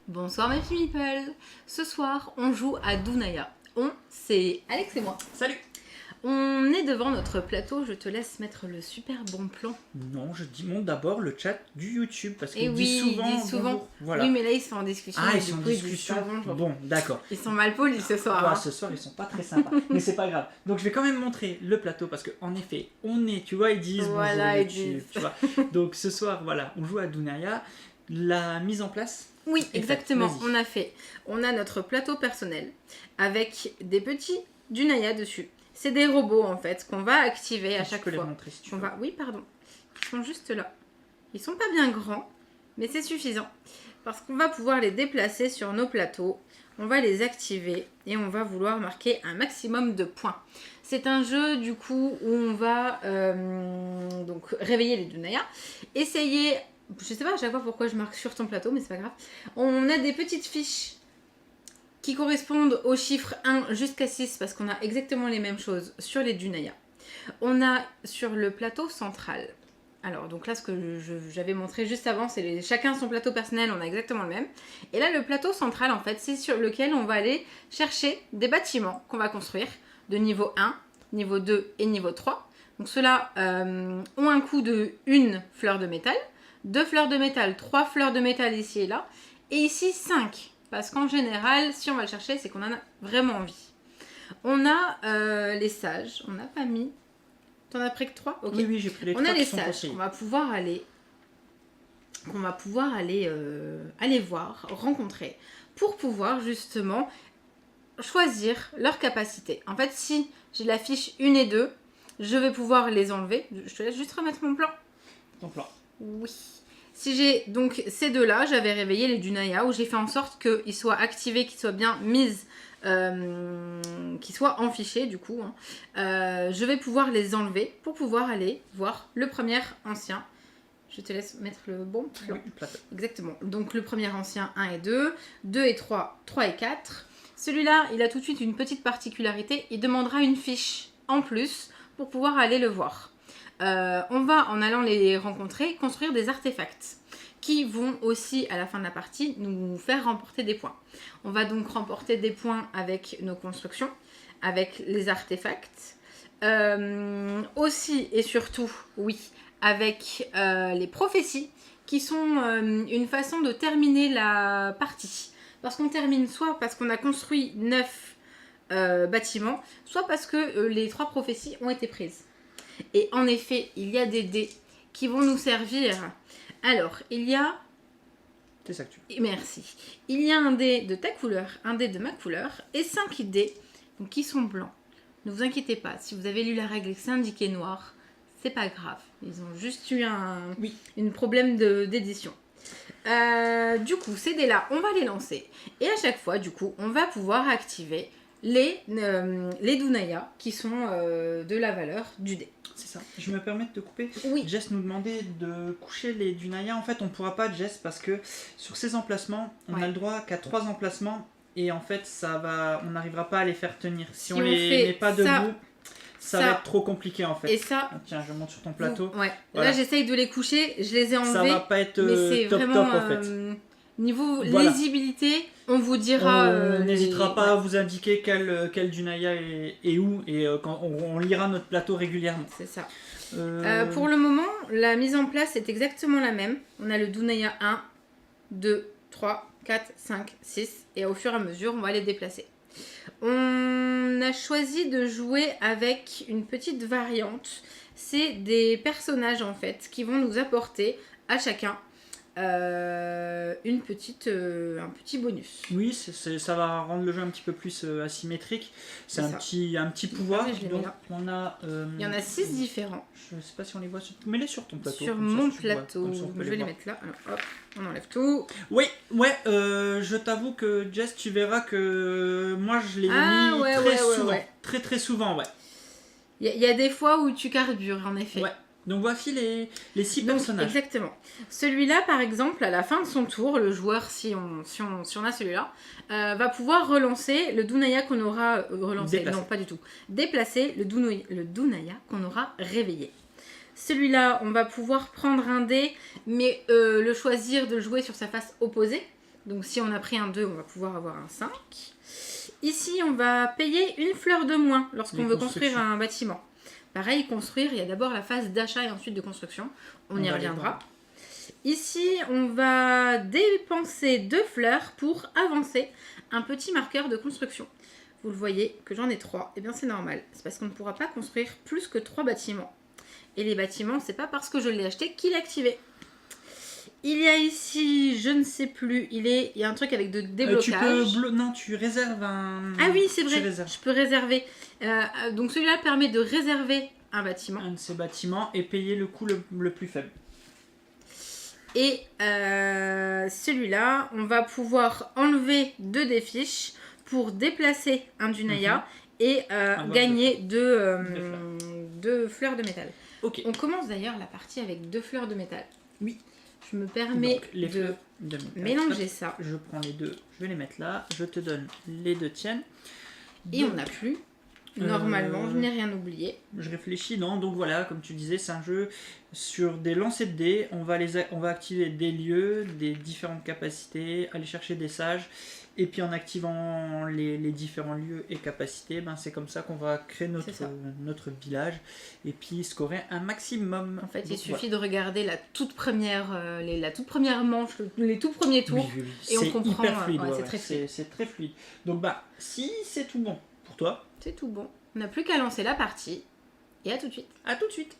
Bonsoir mes petits meeples. Ce soir, on joue à Dounaya. C'est Alex et moi. Salut. On est devant notre plateau, je te laisse mettre le super bon plan. Non, je montre d'abord le chat du YouTube parce Et qu'il oui, dit souvent. il dit souvent. Bonjour. Voilà. Oui, mais là ils sont en discussion. Ah, ils sont en discussion. Bon, d'accord. Ils sont mal polis ce soir. Ouais, ce soir, ils sont pas très sympas, mais c'est pas grave. Donc, je vais quand même montrer le plateau parce qu'en effet, on est, tu vois, ils disent voilà, bonjour ils YouTube, disent. tu vois. Donc, ce soir, voilà, on joue à Dounaya. La mise en place. Oui, exactement. Fait. On a notre plateau personnel avec des petits Dounaya dessus. C'est des robots en fait qu'on va activer à chaque fois. Les montrer si tu veux. Oui, pardon. Ils sont juste là. Ils sont pas bien grands, mais c'est suffisant parce qu'on va pouvoir les déplacer sur nos plateaux. On va les activer et on va vouloir marquer un maximum de points. C'est un jeu du coup où on va donc réveiller les Dounaya, essayer. Je sais pas à chaque fois pourquoi je marque sur ton plateau, mais c'est pas grave. On a des petites fiches qui correspondent aux chiffres 1 jusqu'à 6 parce qu'on a exactement les mêmes choses sur les Dounaya. On a sur le plateau central. Alors donc là ce que j'avais montré juste avant, c'est chacun son plateau personnel, on a exactement le même. Et là le plateau central en fait, c'est sur lequel on va aller chercher des bâtiments qu'on va construire de niveau 1, niveau 2 et niveau 3. Donc ceux-là ont un coût de 1 fleur de métal. 2 fleurs de métal, 3 fleurs de métal ici et là, et ici 5, parce qu'en général, si on va le chercher, c'est qu'on en a vraiment envie. On a les sages, on n'a pas mis... T'en as pris que 3 ? Okay. Oui, j'ai pris les 3 On a qui les sont sages, conseillés. qu'on va pouvoir aller voir, rencontrer, pour pouvoir justement choisir leur capacité. En fait, si j'ai la fiche 1 et 2, je vais pouvoir les enlever. Je te laisse juste remettre mon plan. Ton plan. Oui. Si j'ai donc ces deux-là, j'avais réveillé les Dounaya où j'ai fait en sorte qu'ils soient activés, qu'ils soient bien mis, qu'ils soient en fichier du coup. Je vais pouvoir les enlever pour pouvoir aller voir le premier ancien. Je te laisse mettre le bon plan. Oui, le plateau. Exactement. Donc le premier ancien 1 et 2, 2 et 3, 3 et 4. Celui-là, il a tout de suite une petite particularité. Il demandera une fiche en plus pour pouvoir aller le voir. On va, en allant les rencontrer, construire des artefacts qui vont aussi, à la fin de la partie, nous faire remporter des points. On va donc remporter des points avec nos constructions, avec les artefacts, aussi et surtout, oui, avec les prophéties, qui sont une façon de terminer la partie. Parce qu'on termine soit parce qu'on a construit 9 bâtiments, soit parce que les 3 prophéties ont été prises. Et en effet, il y a des dés qui vont nous servir. Alors, il y a... C'est ça que tu veux. Merci. Il y a un dé de ta couleur, un dé de ma couleur, et 5 dés donc, qui sont blancs. Ne vous inquiétez pas, si vous avez lu la règle et que c'est indiqué noir, c'est pas grave. Ils ont juste eu un problème d'édition. Du coup, ces dés-là, on va les lancer. Et à chaque fois, du coup, on va pouvoir activer les Dounaya qui sont de la valeur du dé. C'est ça. Je me permets de te couper. Oui. Jess nous demandait de coucher les Dounaya. En fait, on ne pourra pas, Jess, parce que sur ces emplacements, on a le droit qu'à 3 emplacements. Et en fait, on n'arrivera pas à les faire tenir. Si on les met pas debout, ça va être trop compliqué en fait. Et ça... Tiens, je monte sur ton plateau. Ouais. Voilà. Là, j'essaye de les coucher. Je les ai enlevés. Ça va pas être mais c'est top vraiment, en fait. Niveau lisibilité, on vous dira... On n'hésitera pas à vous indiquer quel Dounaya est où. Et quand on lira notre plateau régulièrement. C'est ça. Pour le moment, la mise en place est exactement la même. On a le Dounaya 1, 2, 3, 4, 5, 6. Et au fur et à mesure, on va les déplacer. On a choisi de jouer avec une petite variante. C'est des personnages en fait qui vont nous apporter à chacun un petit bonus. Oui, ça va rendre le jeu un petit peu plus asymétrique. C'est un petit pouvoir. Donc, on a, il y en a 6 différents. Je ne sais pas si on les voit. Mets-les sur ton plateau. Sur mon plateau. Je vais les mettre là. Alors, hop, on enlève tout. Oui, je t'avoue que Jess, tu verras que moi je l'ai mis très souvent. Très très souvent, ouais. Il y a des fois où tu carbures, en effet. Ouais. Donc voici les 6 personnages. Exactement. Celui-là, par exemple, à la fin de son tour, le joueur, si on a celui-là, va pouvoir relancer le Dunaya qu'on aura relancé. Déplacé. Non, pas du tout. Déplacer le Dunaya qu'on aura réveillé. Celui-là, on va pouvoir prendre un dé, mais le choisir de le jouer sur sa face opposée. Donc si on a pris un 2, on va pouvoir avoir un 5. Ici, on va payer une fleur de moins lorsqu'on veut construire un bâtiment. Pareil, construire, il y a d'abord la phase d'achat et ensuite de construction. On y reviendra. Ici, on va dépenser 2 fleurs pour avancer un petit marqueur de construction. Vous le voyez que j'en ai 3. Eh bien, c'est normal. C'est parce qu'on ne pourra pas construire plus que 3 bâtiments. Et les bâtiments, c'est pas parce que je l'ai acheté qu'il est activé. Il y a ici, je ne sais plus, il y a un truc avec de déblocage. Non, tu réserves un... Ah oui, c'est vrai, je peux réserver. Donc celui-là permet de réserver un bâtiment. Un de ces bâtiments et payer le coût le plus faible. Et celui-là, on va pouvoir enlever 2 des fiches pour déplacer un Dunaya et gagner 2 fleurs de métal. Okay. On commence d'ailleurs la partie avec 2 fleurs de métal. Oui. Je me permets donc, les fleurs de métal. Mélanger ça. Je prends les 2, je vais les mettre là. Je te donne les 2 tiennes. Et on n'a plus. Normalement, je n'ai rien oublié. Je réfléchis, non. Donc voilà, comme tu disais, c'est un jeu sur des lancers de dés. On va activer des lieux, des différentes capacités, aller chercher des sages. Et puis en activant les différents lieux et capacités, ben c'est comme ça qu'on va créer notre village et puis scorer un maximum. En fait, il suffit de regarder la toute première manche, les tout premiers tours, et on comprend. Hyper fluide, c'est très fluide. C'est très fluide. Donc bah, si c'est tout bon pour toi, c'est tout bon. On n'a plus qu'à lancer la partie et à tout de suite. À tout de suite.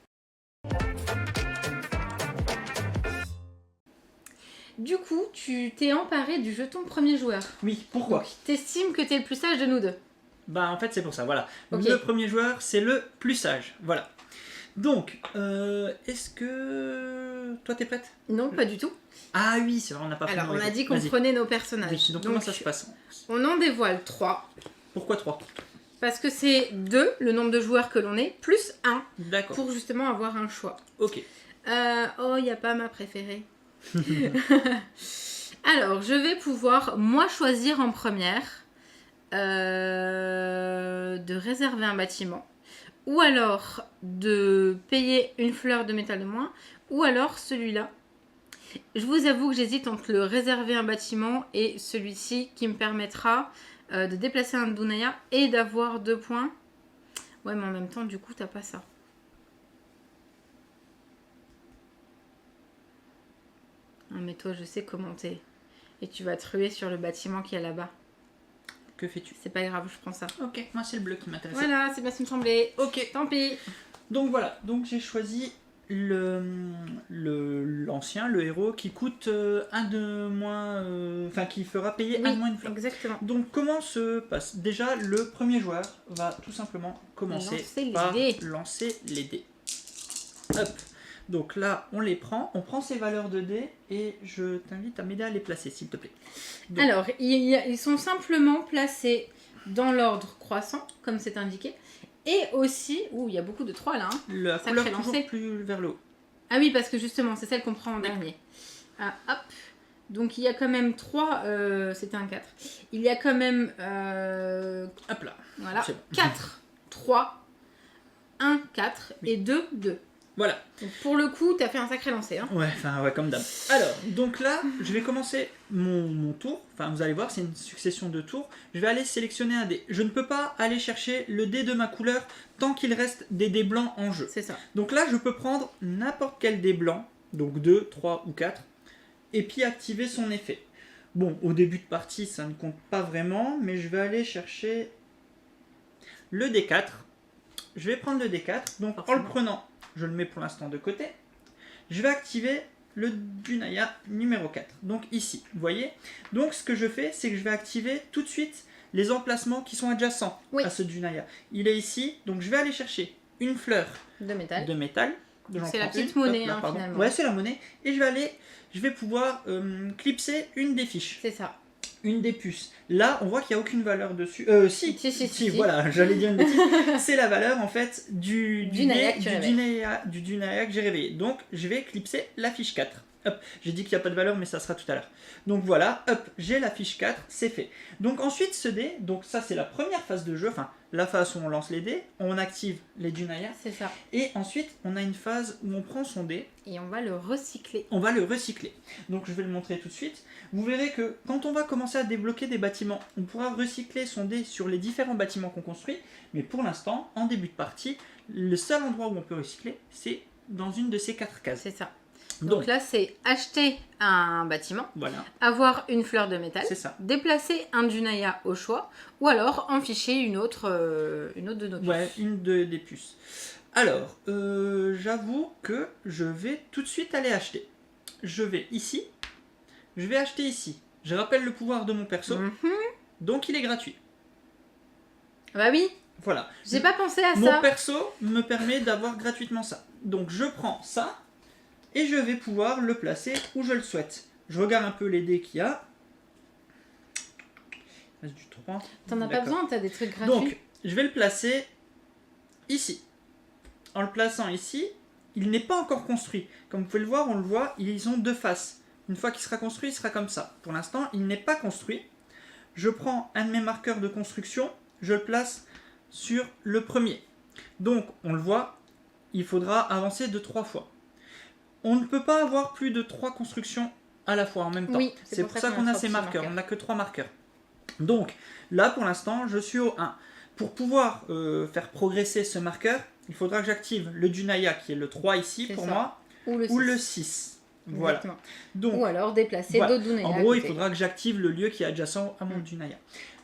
Du coup, tu t'es emparé du jeton premier joueur. Oui, pourquoi? T'estimes que t'es le plus sage de nous deux. Bah en fait c'est pour ça, voilà. Okay. Le premier joueur, c'est le plus sage, voilà. Donc, est-ce que... Toi t'es prête? Non, pas du tout. Ah oui, c'est vrai, on n'a pas fait. Alors, on a dit qu'on prenait nos personnages. Oui, donc comment ça se passe? On en dévoile 3. Pourquoi 3? Parce que c'est 2, le nombre de joueurs que l'on est, plus 1. D'accord. Pour justement avoir un choix. Ok. Oh, il n'y a pas ma préférée. Alors, je vais pouvoir, moi, choisir en première de réserver un bâtiment. Ou alors de payer une fleur de métal de moins. Ou alors celui-là. Je vous avoue que j'hésite entre le réserver un bâtiment et celui-ci qui me permettra de déplacer un Dunaya et d'avoir 2 points. Ouais, mais en même temps, du coup, t'as pas ça. Ah, mais toi, je sais comment t'es. Et tu vas te ruer sur le bâtiment qui est là-bas. Que fais-tu? C'est pas grave, je prends ça. Ok, moi c'est le bleu qui m'intéresse. Voilà, c'est bien ce qui me semblait. Ok. Tant pis. Donc voilà, donc j'ai choisi l'ancien, le héros, qui coûte un de moins... Enfin, qui fera payer un de moins une fleur. Exactement. Donc comment se passe? Déjà, le premier joueur va tout simplement commencer par lancer les dés. Hop. Donc là, on les prend, on prend ces valeurs de dés et je t'invite à m'aider à les placer, s'il te plaît. Donc, alors, ils sont simplement placés dans l'ordre croissant, comme c'est indiqué. Et aussi, il y a beaucoup de 3 là. Hein. La couleur toujours plus vers le haut. Ah oui, parce que justement, c'est celle qu'on prend en dernier. Ah, hop. Donc il y a quand même 3, c'était un 4. Il y a quand même... hop là. Voilà, 4, 3, 1, 4 et 2, 2. Voilà. Donc pour le coup, t'as fait un sacré lancer. Hein. Ouais, comme d'hab. Alors, donc là, je vais commencer mon tour. Enfin, vous allez voir, c'est une succession de tours. Je vais aller sélectionner un dé. Je ne peux pas aller chercher le dé de ma couleur tant qu'il reste des dés blancs en jeu. C'est ça. Donc là, je peux prendre n'importe quel dé blanc, donc 2, 3 ou 4, et puis activer son effet. Bon, au début de partie, ça ne compte pas vraiment, mais je vais aller chercher le D4. Je vais prendre le D4, donc en le prenant, je le mets pour l'instant de côté. Je vais activer le Dunaya numéro 4. Donc ici, vous voyez. Donc ce que je fais, c'est que je vais activer tout de suite les emplacements qui sont adjacents à ce Dunaya. Il est ici, donc je vais aller chercher une fleur de métal. C'est la petite monnaie, finalement. Ouais, c'est la monnaie. Et je vais pouvoir clipser une des fiches. C'est ça. une des puces. Là, on voit qu'il n'y a aucune valeur dessus. Si, Si. voilà, j'allais dire une bêtise. C'est la valeur en fait du Dunaya du Dunaya que j'ai réveillé. Donc, je vais clipser la fiche 4. Hop, j'ai dit qu'il n'y a pas de valeur, mais ça sera tout à l'heure. Donc voilà, hop, j'ai la fiche 4, c'est fait. Donc ensuite, ce dé, donc ça c'est la première phase de jeu, enfin la phase où on lance les dés, on active les Dunaya. C'est ça. Et ensuite, on a une phase où on prend son dé. Et on va le recycler. On va le recycler. Donc je vais le montrer tout de suite. Vous verrez que quand on va commencer à débloquer des bâtiments, on pourra recycler son dé sur les différents bâtiments qu'on construit. Mais pour l'instant, en début de partie, le seul endroit où on peut recycler, c'est dans une de ces 4 cases. C'est ça. Donc là, c'est acheter un bâtiment, voilà. Avoir une fleur de métal, c'est ça. Déplacer un Dunaya au choix, ou alors en ficher une autre de nos puces. Ouais, des puces. Alors, j'avoue que je vais tout de suite aller acheter. Je vais ici. Je vais acheter ici. Je rappelle le pouvoir de mon perso. Donc il est gratuit. Bah oui. Voilà. J'ai pas pensé à ça. Mon perso me permet d'avoir gratuitement ça. Donc je prends ça. Et je vais pouvoir le placer où je le souhaite. Je regarde un peu les dés qu'il y a. Il reste du 3. T'en as pas besoin, t'as des trucs gratuits. Donc, je vais le placer ici. En le plaçant ici, il n'est pas encore construit. Comme vous pouvez le voir, on le voit, ils ont deux faces. Une fois qu'il sera construit, il sera comme ça. Pour l'instant, il n'est pas construit. Je prends un de mes marqueurs de construction, je le place sur le premier. Donc, on le voit, il faudra avancer de 3 fois. On ne peut pas avoir plus de 3 constructions à la fois en même temps. Oui, c'est pour ça qu'on a ces marqueurs. On n'a que 3 marqueurs. Donc, là pour l'instant, je suis au 1. Pour pouvoir faire progresser ce marqueur, il faudra que j'active le Dunaya qui est le 3 ici pour moi, ou le 6. Voilà. Donc, ou alors déplacer d'autres Dunaya. En gros, il faudra que j'active le lieu qui est adjacent à mon Dunaya.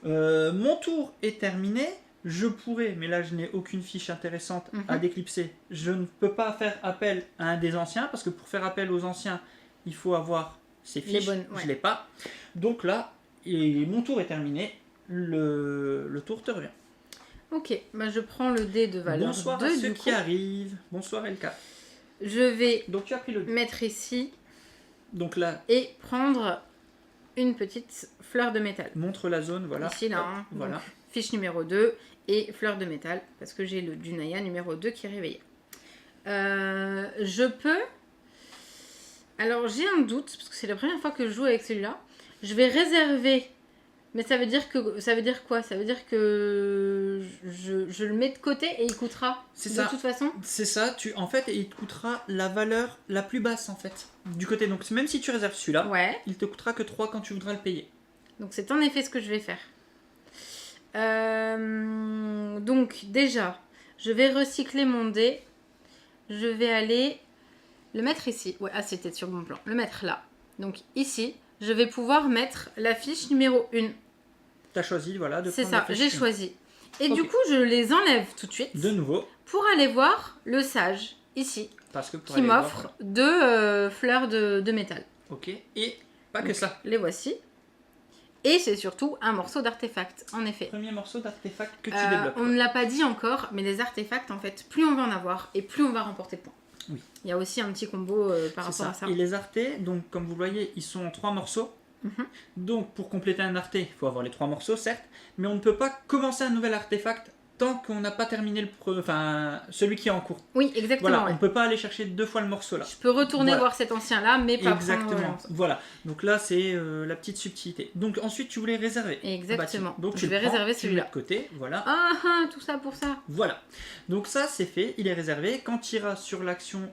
Mon tour est terminé. Je pourrais, mais là je n'ai aucune fiche intéressante à déclipser. Je ne peux pas faire appel à un des anciens, parce que pour faire appel aux anciens, il faut avoir ces fiches. Je ne l'ai pas. Donc là, mon tour est terminé. Le tour te revient. Ok, bah je prends le dé de valeur 2. Bonsoir à ceux qui arrivent. Bonsoir Elka. Je vais donc, tu as pris le mettre ici. Donc là. Et prendre une petite fleur de métal. Montre la zone, voilà. Ici, là. Hein, voilà. Donc, fiche numéro 2 et fleur de métal, parce que j'ai le Dunaya numéro 2 qui est réveillé. Je peux... Alors, j'ai un doute, parce que c'est la première fois que je joue avec celui-là. Je vais réserver... Mais ça veut dire quoi? Ça veut dire que je le mets de côté et il coûtera de toute façon. C'est ça. En fait, il te coûtera la valeur la plus basse, en fait, du côté. Donc, même si tu réserves celui-là, il te coûtera que 3 quand tu voudras le payer. Donc, c'est en effet ce que je vais faire. Donc déjà, je vais recycler mon dé. Je vais aller le mettre ici. Ouais, c'était sur mon plan. Le mettre là. Donc ici, je vais pouvoir mettre la fiche numéro 1. Tu as choisi, voilà, de prendre la fiche. C'est ça, j'ai choisi. Et du coup, je les enlève tout de suite. De nouveau. Pour aller voir le sage, ici. Parce que qui m'offre 2 fleurs de métal. Ok, et pas que ça. Les voici. Et c'est surtout un morceau d'artefact, en effet. Premier morceau d'artefact que tu débloques. On ne l'a pas dit encore, mais les artefacts, en fait, plus on va en avoir et plus on va remporter de points. Oui. Il y a aussi un petit combo par rapport à ça. Et les artés, donc comme vous voyez, ils sont en 3 morceaux. Donc pour compléter un arté, il faut avoir les 3 morceaux, certes, mais on ne peut pas commencer un nouvel artefact tant qu'on n'a pas terminé celui qui est en cours. Oui, exactement. Voilà, on ne peut pas aller chercher 2 fois le morceau là. Je peux retourner voir cet ancien là, mais pas exactement. Voilà, donc là c'est la petite subtilité. Donc ensuite tu voulais réserver. Exactement. Donc je vais réserver celui-là. De côté, voilà. Tout ça pour ça. Voilà. Donc ça c'est fait, il est réservé. Quand tu iras sur l'action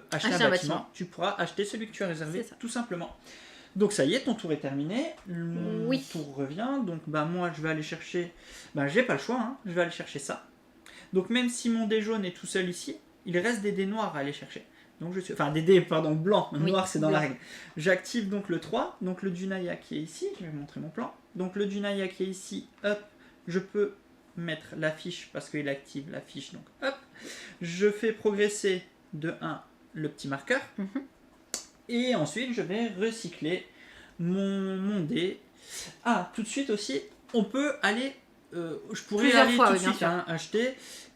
acheter un bâtiment, tu pourras acheter celui que tu as réservé, tout simplement. Donc ça y est, ton tour est terminé. Mon tour revient. Donc moi je vais aller chercher. J'ai pas le choix, hein. Je vais aller chercher ça. Donc même si mon dé jaune est tout seul ici, il reste des dés noirs à aller chercher. Donc des dés blancs. Noir c'est dans la règle. J'active donc le 3, donc le Dunaya qui est ici. Je vais vous montrer mon plan. Donc le Dunaya qui est ici, hop, je peux mettre la fiche parce qu'il active la fiche. Donc hop, je fais progresser de 1 le petit marqueur. Et ensuite, je vais recycler mon dé. Tout de suite aussi, on peut aller... je pourrais aller tout de suite acheter.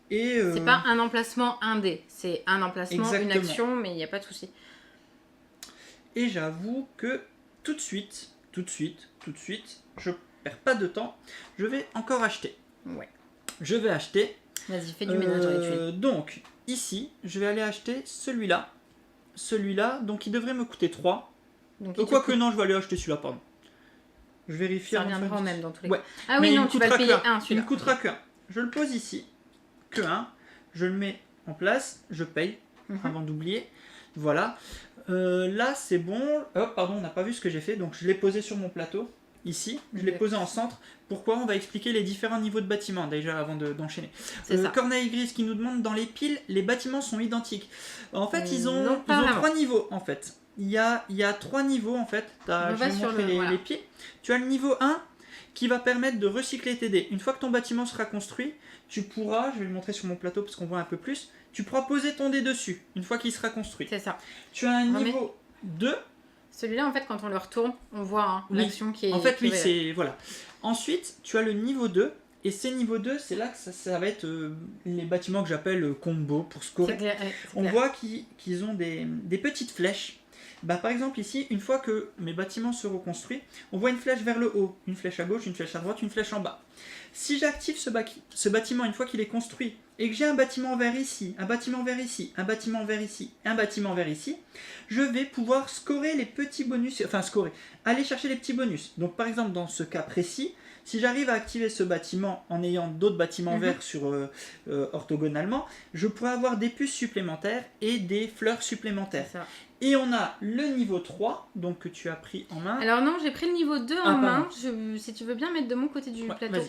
C'est pas un emplacement, un dé. C'est un emplacement, une action, mais il n'y a pas de souci. Et j'avoue que tout de suite, tout de suite, je perds pas de temps, je vais encore acheter. Ouais. Je vais acheter. Vas-y, fais du ménage dans les tuiles. Donc, ici, je vais aller acheter celui-là. Celui-là, donc il devrait me coûter 3. Quoique non, je vais aller acheter celui-là, pardon. Je vérifie. Ça reviendra au même dans tous les cas. cas. Ah oui, non, tu vas le payer 1, celui-là. Il ne coûtera que 1. Je le pose ici, que 1. Je le mets en place, je paye, avant d'oublier. Voilà. Là, c'est bon. Oh, pardon, on n'a pas vu ce que j'ai fait. Donc, je l'ai posé sur mon plateau. Ici, je l'ai posé en centre. Pourquoi? On va expliquer les différents niveaux de bâtiments déjà avant d'enchaîner. Corneille Grise qui nous demande dans les piles, les bâtiments sont identiques. En fait, ils ont 3 niveaux en fait. Il y a 3 niveaux en fait. Je vais montrer les piles. Tu as le niveau 1 qui va permettre de recycler tes dés. Une fois que ton bâtiment sera construit, tu pourras, je vais le montrer sur mon plateau parce qu'on voit un peu plus, tu pourras poser ton dé dessus une fois qu'il sera construit. C'est ça. Tu as un niveau 2. Celui-là, en fait, quand on le retourne, on voit l'action qui est... En fait, oui, c'est... Voilà. Ensuite, tu as le niveau 2. Et ces niveaux 2, c'est là que ça va être les bâtiments que j'appelle combo pour scorer. On voit qu'ils ont des petites flèches. Bah, par exemple, ici, une fois que mes bâtiments seront construits, on voit une flèche vers le haut, une flèche à gauche, une flèche à droite, une flèche en bas. Si j'active ce bâtiment une fois qu'il est construit, et que j'ai un bâtiment vert ici, un bâtiment vert ici, un bâtiment vert ici, un bâtiment vert ici, je vais pouvoir scorer les petits bonus, aller chercher les petits bonus. Donc par exemple dans ce cas précis, si j'arrive à activer ce bâtiment en ayant d'autres bâtiments verts sur orthogonalement, je pourrais avoir des puces supplémentaires et des fleurs supplémentaires. Et on a le niveau 3, donc que tu as pris en main. Alors non, j'ai pris le niveau 2 en main, si tu veux bien mettre de mon côté du plateau.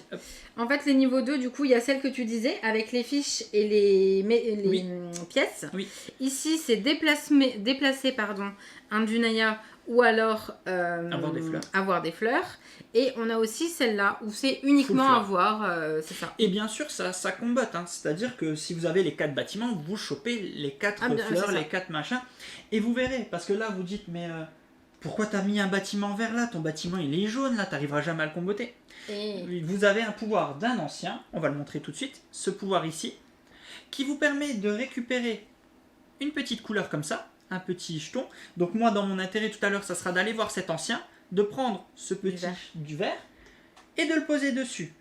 En fait, les niveaux 2, du coup, il y a celle que tu disais, avec les fiches et les pièces. Oui. Ici, c'est déplacer un Dunaya ou alors avoir des fleurs. Et on a aussi celle-là, où c'est uniquement avoir, c'est ça. Et bien sûr, ça combatte, hein. C'est-à-dire que si vous avez les 4 bâtiments, vous chopez les 4 fleurs, les 4 machins, et vous verrez, parce que là, vous dites, mais pourquoi t'as mis un bâtiment vert là? Ton bâtiment, il est jaune, là, t'arriveras jamais à le comboter. Vous avez un pouvoir d'un ancien, on va le montrer tout de suite, ce pouvoir ici, qui vous permet de récupérer une petite couleur comme ça, un petit jeton. Donc moi, dans mon intérêt tout à l'heure, ça sera d'aller voir cet ancien, de prendre ce petit du vert et de le poser dessus.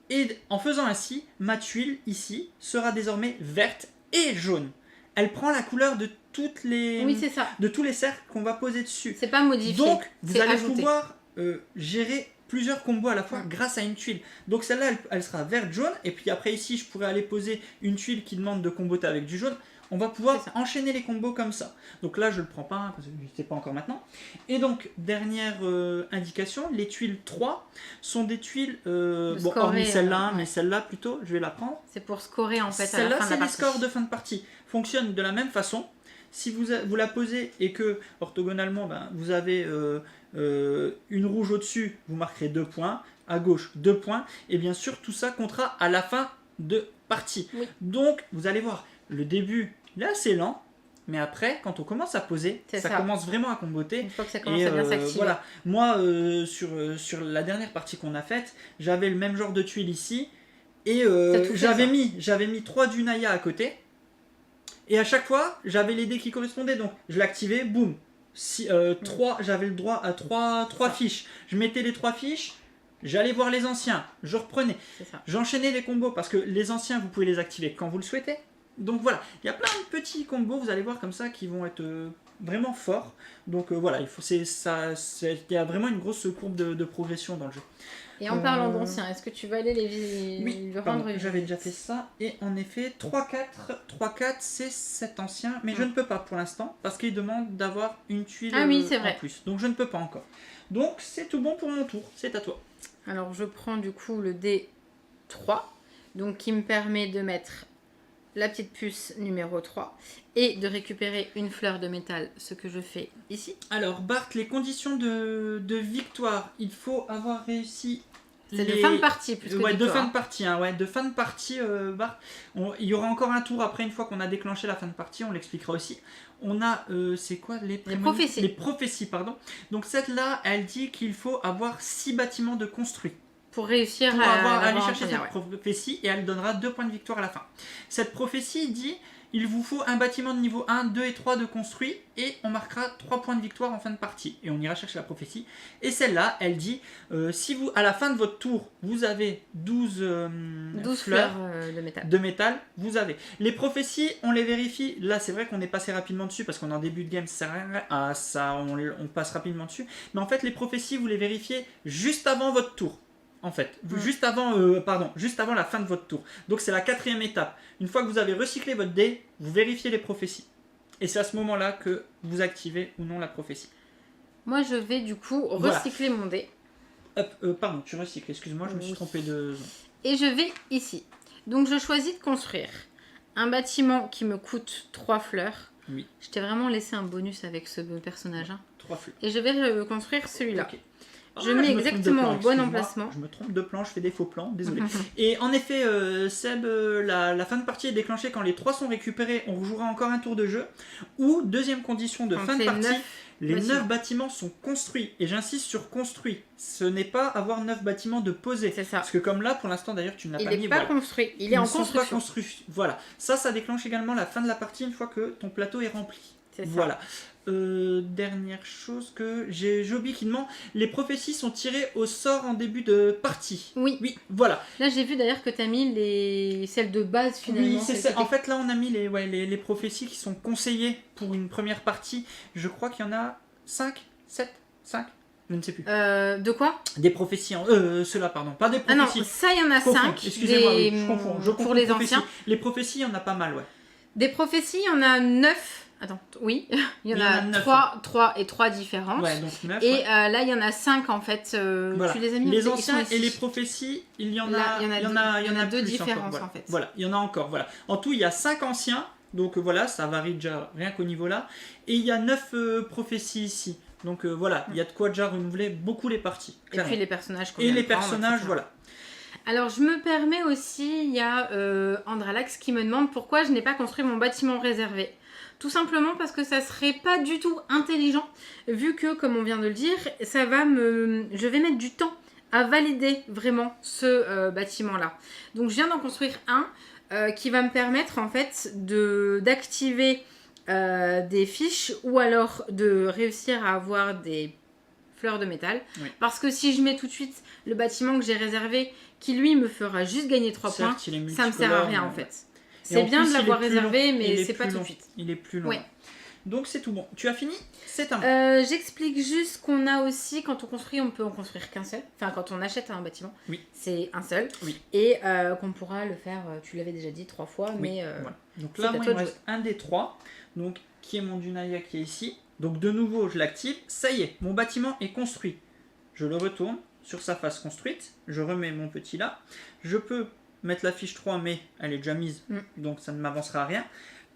Et en faisant ainsi, ma tuile ici sera désormais verte et jaune. Elle prend la couleur de toutes les de tous les cercles qu'on va poser dessus. C'est pas modifié. Donc vous allez pouvoir gérer plusieurs combos à la fois grâce à une tuile. Donc celle-là, elle sera verte jaune, et puis après ici, je pourrais aller poser une tuile qui demande de comboter avec du jaune. On va pouvoir enchaîner les combos comme ça. Donc là, je ne le prends pas, parce que je ne sais pas encore maintenant. Et donc, dernière indication, les tuiles 3 sont des tuiles, hormis celle-là, mais celle-là plutôt, je vais la prendre. C'est pour scorer en fait à la fin de la partie. Celle-là, c'est les scores de fin de partie. Fonctionne de la même façon. Si vous la posez et que, orthogonalement, vous avez une rouge au-dessus, vous marquerez 2 points. À gauche, 2 points. Et bien sûr, tout ça comptera à la fin de partie. Oui. Donc, vous allez voir, le début... il est assez lent, mais après, quand on commence à poser, ça commence vraiment à comboter. Une fois que ça commence à bien s'activer. Voilà. Moi, sur la dernière partie qu'on a faite, j'avais le même genre de tuile ici, et j'avais mis 3 Dunaya à côté, et à chaque fois, j'avais les dés qui correspondaient, donc je l'activais, boum. J'avais le droit à 3 fiches. Je mettais les 3 fiches, j'allais voir les anciens, je reprenais. J'enchaînais les combos, parce que les anciens, vous pouvez les activer quand vous le souhaitez. Donc voilà, il y a plein de petits combos, vous allez voir comme ça, qui vont être vraiment forts. Donc voilà, il y a vraiment une grosse courbe de progression dans le jeu. Et en parlant d'anciens, est-ce que tu vas aller le rendre? J'avais déjà fait ça, et en effet, 3-4, c'est 7 anciens, mais je ne peux pas pour l'instant, parce qu'il demande d'avoir une tuile en plus. Donc je ne peux pas encore. Donc c'est tout bon pour mon tour, c'est à toi. Alors je prends du coup le D3, donc qui me permet de mettre la petite puce numéro 3 et de récupérer une fleur de métal, ce que je fais ici. Alors Bart, les conditions de victoire, il faut avoir réussi... C'est de fin de partie plus que victoire. De fin de partie, de fin de partie, Bart. Il y aura encore un tour après, une fois qu'on a déclenché la fin de partie, on l'expliquera aussi. On a, c'est quoi les prophéties. Les prophéties, pardon. Donc cette-là, elle dit qu'il faut avoir 6 bâtiments de construits. Pour réussir à aller chercher cette prophétie, et elle donnera 2 points de victoire à la fin. Cette prophétie dit il vous faut un bâtiment de niveau 1, 2 et 3 de construit et on marquera 3 points de victoire en fin de partie. Et on ira chercher la prophétie. Et celle-là, elle dit, si vous, à la fin de votre tour, vous avez 12 fleurs de métal, vous avez. Les prophéties, on les vérifie. Là, c'est vrai qu'on est passé rapidement dessus parce qu'on est en début de game, ça sert à rien. Ça, on passe rapidement dessus. Mais en fait, les prophéties, vous les vérifiez juste avant votre tour. En fait, juste avant la fin de votre tour. Donc c'est la 4e étape. Une fois que vous avez recyclé votre dé, vous vérifiez les prophéties. Et c'est à ce moment-là que vous activez ou non la prophétie. Moi, je vais du coup recycler mon dé. Hop, pardon, tu recycles, excuse-moi, je me suis trompé de... Et je vais ici. Donc je choisis de construire un bâtiment qui me coûte 3 fleurs. Oui. Je t'ai vraiment laissé un bonus avec ce personnage. 3 fleurs. Et je vais construire celui-là. Okay. Je mets exactement au bon emplacement. Je me trompe de plan, je fais des faux plans, désolé. Et en effet, Seb, la fin de partie est déclenchée quand les 3 sont récupérés, on rejouera encore un tour de jeu. Ou, deuxième condition de fin de partie, les 9 bâtiments sont construits. Et j'insiste sur construits. Ce n'est pas avoir 9 bâtiments de posés. C'est ça. Parce que comme là, pour l'instant d'ailleurs, tu ne l'as pas mis. Il n'est pas construit, il est en construction. Pas construit. Voilà. Ça déclenche également la fin de la partie une fois que ton plateau est rempli. C'est ça. Voilà. Dernière chose que j'ai oublié qui demande, les prophéties sont tirées au sort en début de partie. Oui, voilà. Là j'ai vu d'ailleurs que tu as mis celles de base finalement. Oui, c'est ça. En fait là on a mis les prophéties qui sont conseillées pour une première partie. Je crois qu'il y en a 5, 7, 5. Je ne sais plus. De quoi? Des prophéties. Ceux-là, pardon. Pas des prophéties. Ah non, ça il y en a 5. Excusez-moi, je confonds. Pour les anciens. Les prophéties, il y en a pas mal, ouais. Des prophéties, il y en a 9. Attends, oui, il y en a 3 et 3 différentes. Ouais, donc 9. Et là, il y en a 5 en fait. Voilà. Tu les as mis les anciens et les prophéties, il y en a 2 plus différences encore, en fait. Voilà, il y en a encore. Voilà. En tout, il y a 5 anciens. Donc voilà, ça varie déjà rien qu'au niveau là. Et il y a 9 prophéties ici. Donc voilà, il y a de quoi déjà renouveler beaucoup les parties. Clairement. Et puis les personnages. Et les personnages, voilà. Alors je me permets aussi, il y a Andralax qui me demande pourquoi je n'ai pas construit mon bâtiment réservé. Tout simplement parce que ça serait pas du tout intelligent, vu que, comme on vient de le dire, je vais mettre du temps à valider vraiment ce bâtiment-là. Donc je viens d'en construire un qui va me permettre en fait d'activer des fiches ou alors de réussir à avoir des fleurs de métal. Oui. Parce que si je mets tout de suite le bâtiment que j'ai réservé, qui lui me fera juste gagner 3 points, ça me sert à rien en fait. C'est bien de l'avoir réservé, mais c'est pas tout de suite. Il est plus long. Ouais. Donc c'est tout bon. Tu as fini? C'est un J'explique juste qu'on a aussi, quand on construit, on peut en construire qu'un seul. Enfin, quand on achète un bâtiment, c'est un seul. Oui. Et qu'on pourra le faire, tu l'avais déjà dit 3 fois, mais... voilà. Donc là, moi, il me reste un des 3, donc, qui est mon Dunaya qui est ici. Donc de nouveau, je l'active. Ça y est, mon bâtiment est construit. Je le retourne sur sa face construite. Je remets mon petit là. Je peux mettre la fiche 3, mais elle est déjà mise, donc ça ne m'avancera à rien.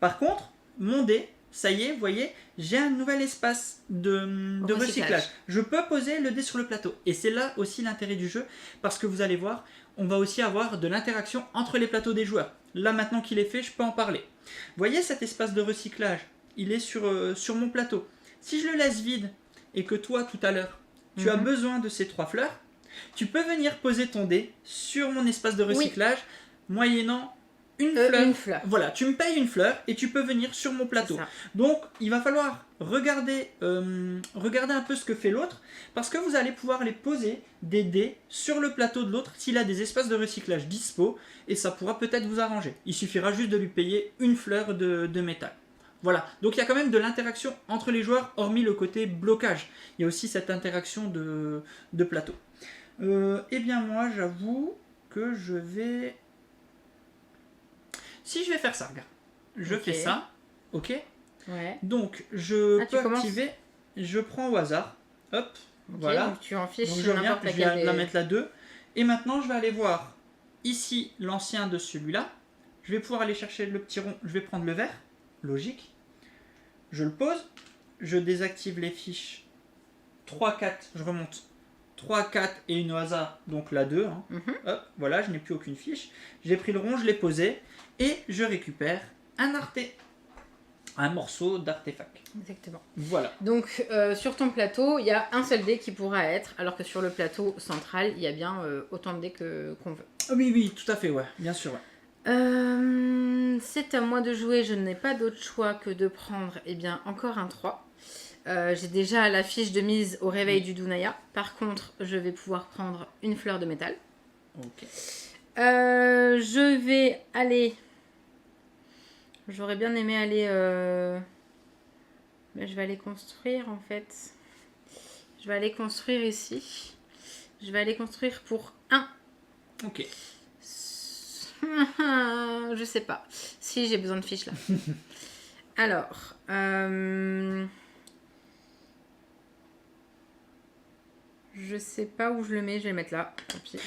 Par contre, mon dé, ça y est, vous voyez, j'ai un nouvel espace de recyclage. Je peux poser le dé sur le plateau. Et c'est là aussi l'intérêt du jeu, parce que vous allez voir, on va aussi avoir de l'interaction entre les plateaux des joueurs. Là, maintenant qu'il est fait, je peux en parler. Vous voyez cet espace de recyclage? Il est sur mon plateau. Si je le laisse vide, et que toi, tout à l'heure, tu as besoin de ces 3 fleurs, tu peux venir poser ton dé sur mon espace de recyclage, moyennant une fleur. Voilà, tu me payes une fleur et tu peux venir sur mon plateau. Donc, il va falloir regarder un peu ce que fait l'autre, parce que vous allez pouvoir les poser des dés sur le plateau de l'autre s'il a des espaces de recyclage dispo, et ça pourra peut-être vous arranger. Il suffira juste de lui payer une fleur de métal. Voilà, donc il y a quand même de l'interaction entre les joueurs, hormis le côté blocage. Il y a aussi cette interaction de plateau. Eh bien moi, j'avoue que je vais... Si je vais faire ça, regarde. Je fais ça, ok. Ouais. Donc, je peux activer, je prends au hasard. Hop, voilà. Donc tu en fiches n'importe laquelle. Je vais la mettre là 2. Et maintenant, je vais aller voir ici l'ancien de celui-là. Je vais pouvoir aller chercher le petit rond. Je vais prendre le vert. Logique. Je le pose. Je désactive les fiches 3, 4. Je remonte 3, 4 et une au hasard. Donc la 2. Hein. Hop, voilà, je n'ai plus aucune fiche. J'ai pris le rond, je l'ai posé. Et je récupère un morceau d'artefact. Exactement. Voilà. Donc sur ton plateau, il y a un seul dé qui pourra être, alors que sur le plateau central, il y a bien autant de dés qu'on veut. Oui, tout à fait, ouais, bien sûr. Ouais. C'est à moi de jouer, je n'ai pas d'autre choix que de prendre encore un 3. J'ai déjà la fiche de mise au réveil du Dunaya. Par contre, je vais pouvoir prendre une fleur de métal. Ok. Je vais aller... J'aurais bien aimé aller... Mais je vais aller construire en fait. Je vais aller construire ici. Je vais aller construire pour 1. Ok. Je sais pas. Si, j'ai besoin de fiches là. Alors... Je sais pas où je le mets, je vais le mettre là. Tant pis.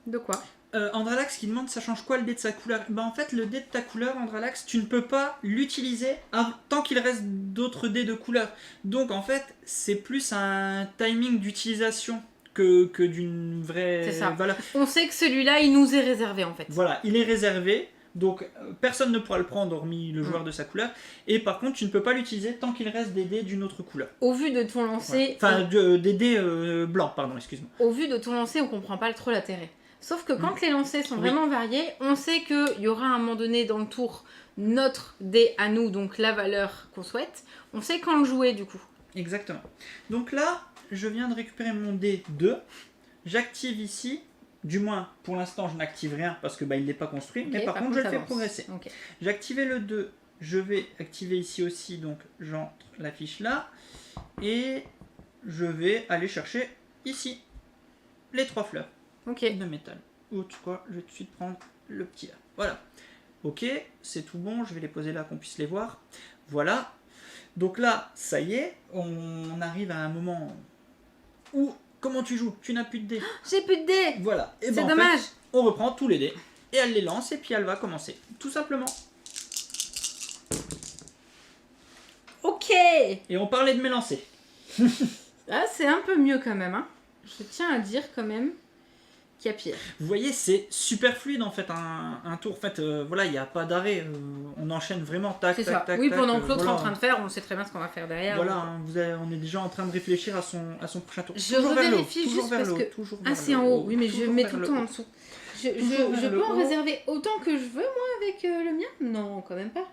De quoi Andralax qui demande ça change quoi le dé de sa couleur. Bah en fait le dé de ta couleur Andralax tu ne peux pas l'utiliser tant qu'il reste d'autres dés de couleur. Donc en fait c'est plus un timing d'utilisation que d'une vraie valeur. On sait que celui-là il nous est réservé en fait. Voilà, il est réservé. Donc personne ne pourra le prendre hormis le joueur de sa couleur. Et par contre tu ne peux pas l'utiliser tant qu'il reste des dés d'une autre couleur. Au vu de ton lancer... Enfin des dés blancs, pardon, excuse-moi. Au vu de ton lancer on comprend pas trop l'intérêt. Sauf que quand les lancers sont vraiment variés, on sait qu'il y aura à un moment donné dans le tour notre dé à nous, donc la valeur qu'on souhaite. On sait quand le jouer du coup. Exactement. Donc là, je viens de récupérer mon dé 2. J'active ici. Du moins, pour l'instant, je n'active rien parce que il n'est pas construit. Mais par contre, je le fais progresser. Okay. J'ai activé le 2. Je vais activer ici aussi. Donc, j'entre la fiche là. Et je vais aller chercher ici les 3 fleurs. De métal. Ou tu vois, je vais tout de suite prendre le petit là. Voilà. Ok, c'est tout bon. Je vais les poser là qu'on puisse les voir. Voilà. Donc là, ça y est, on arrive à un moment où, comment tu joues? Tu n'as plus de dés. J'ai plus de dés. Voilà. C'est dommage. On reprend tous les dés et elle les lance et puis elle va commencer. Tout simplement. Ok. Et on parlait de mes lancers. Ah, c'est un peu mieux quand même. Hein. Je tiens à dire quand même. Qu'il y a pire. Vous voyez, c'est super fluide en fait un tour. En fait, voilà, il n'y a pas d'arrêt. On enchaîne vraiment tac, tac, tac. Oui, pendant que l'autre est en train de faire, on sait très bien ce qu'on va faire derrière. Voilà, hein, on est déjà en train de réfléchir à son prochain tour. Je revérifie juste parce que... Ah, c'est en haut. Oui, mais je mets tout le temps en dessous. Je peux en réserver autant que je veux, moi, avec le mien? Non, quand même pas.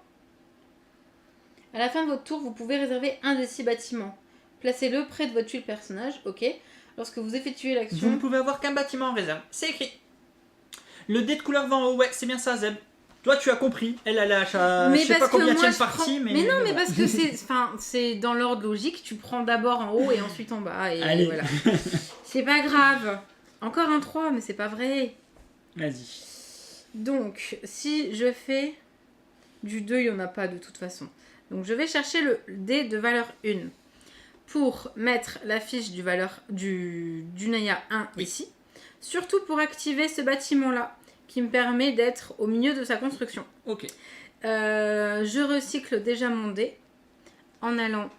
À la fin de votre tour, vous pouvez réserver un des 6 bâtiments. Placez-le près de votre tuile personnage, ok. Lorsque vous effectuez l'action... Vous ne pouvez avoir qu'un bâtiment en réserve. C'est écrit. Le dé de couleur va en haut. Ouais, c'est bien ça, Zeb. Toi, tu as compris. Elle lâche à... Je sais pas combien tienne partie, mais... Mais non, mais parce que c'est dans l'ordre logique. Tu prends d'abord en haut et ensuite en bas. Et allez. Voilà. C'est pas grave. Encore un 3, mais c'est pas vrai. Vas-y. Donc, si je fais du 2, il n'y en a pas de toute façon. Donc, je vais chercher le dé de valeur 1. Pour mettre la fiche du Naya 1 ici. Surtout pour activer ce bâtiment-là, qui me permet d'être au milieu de sa construction. Ok. Je recycle déjà mon dé en allant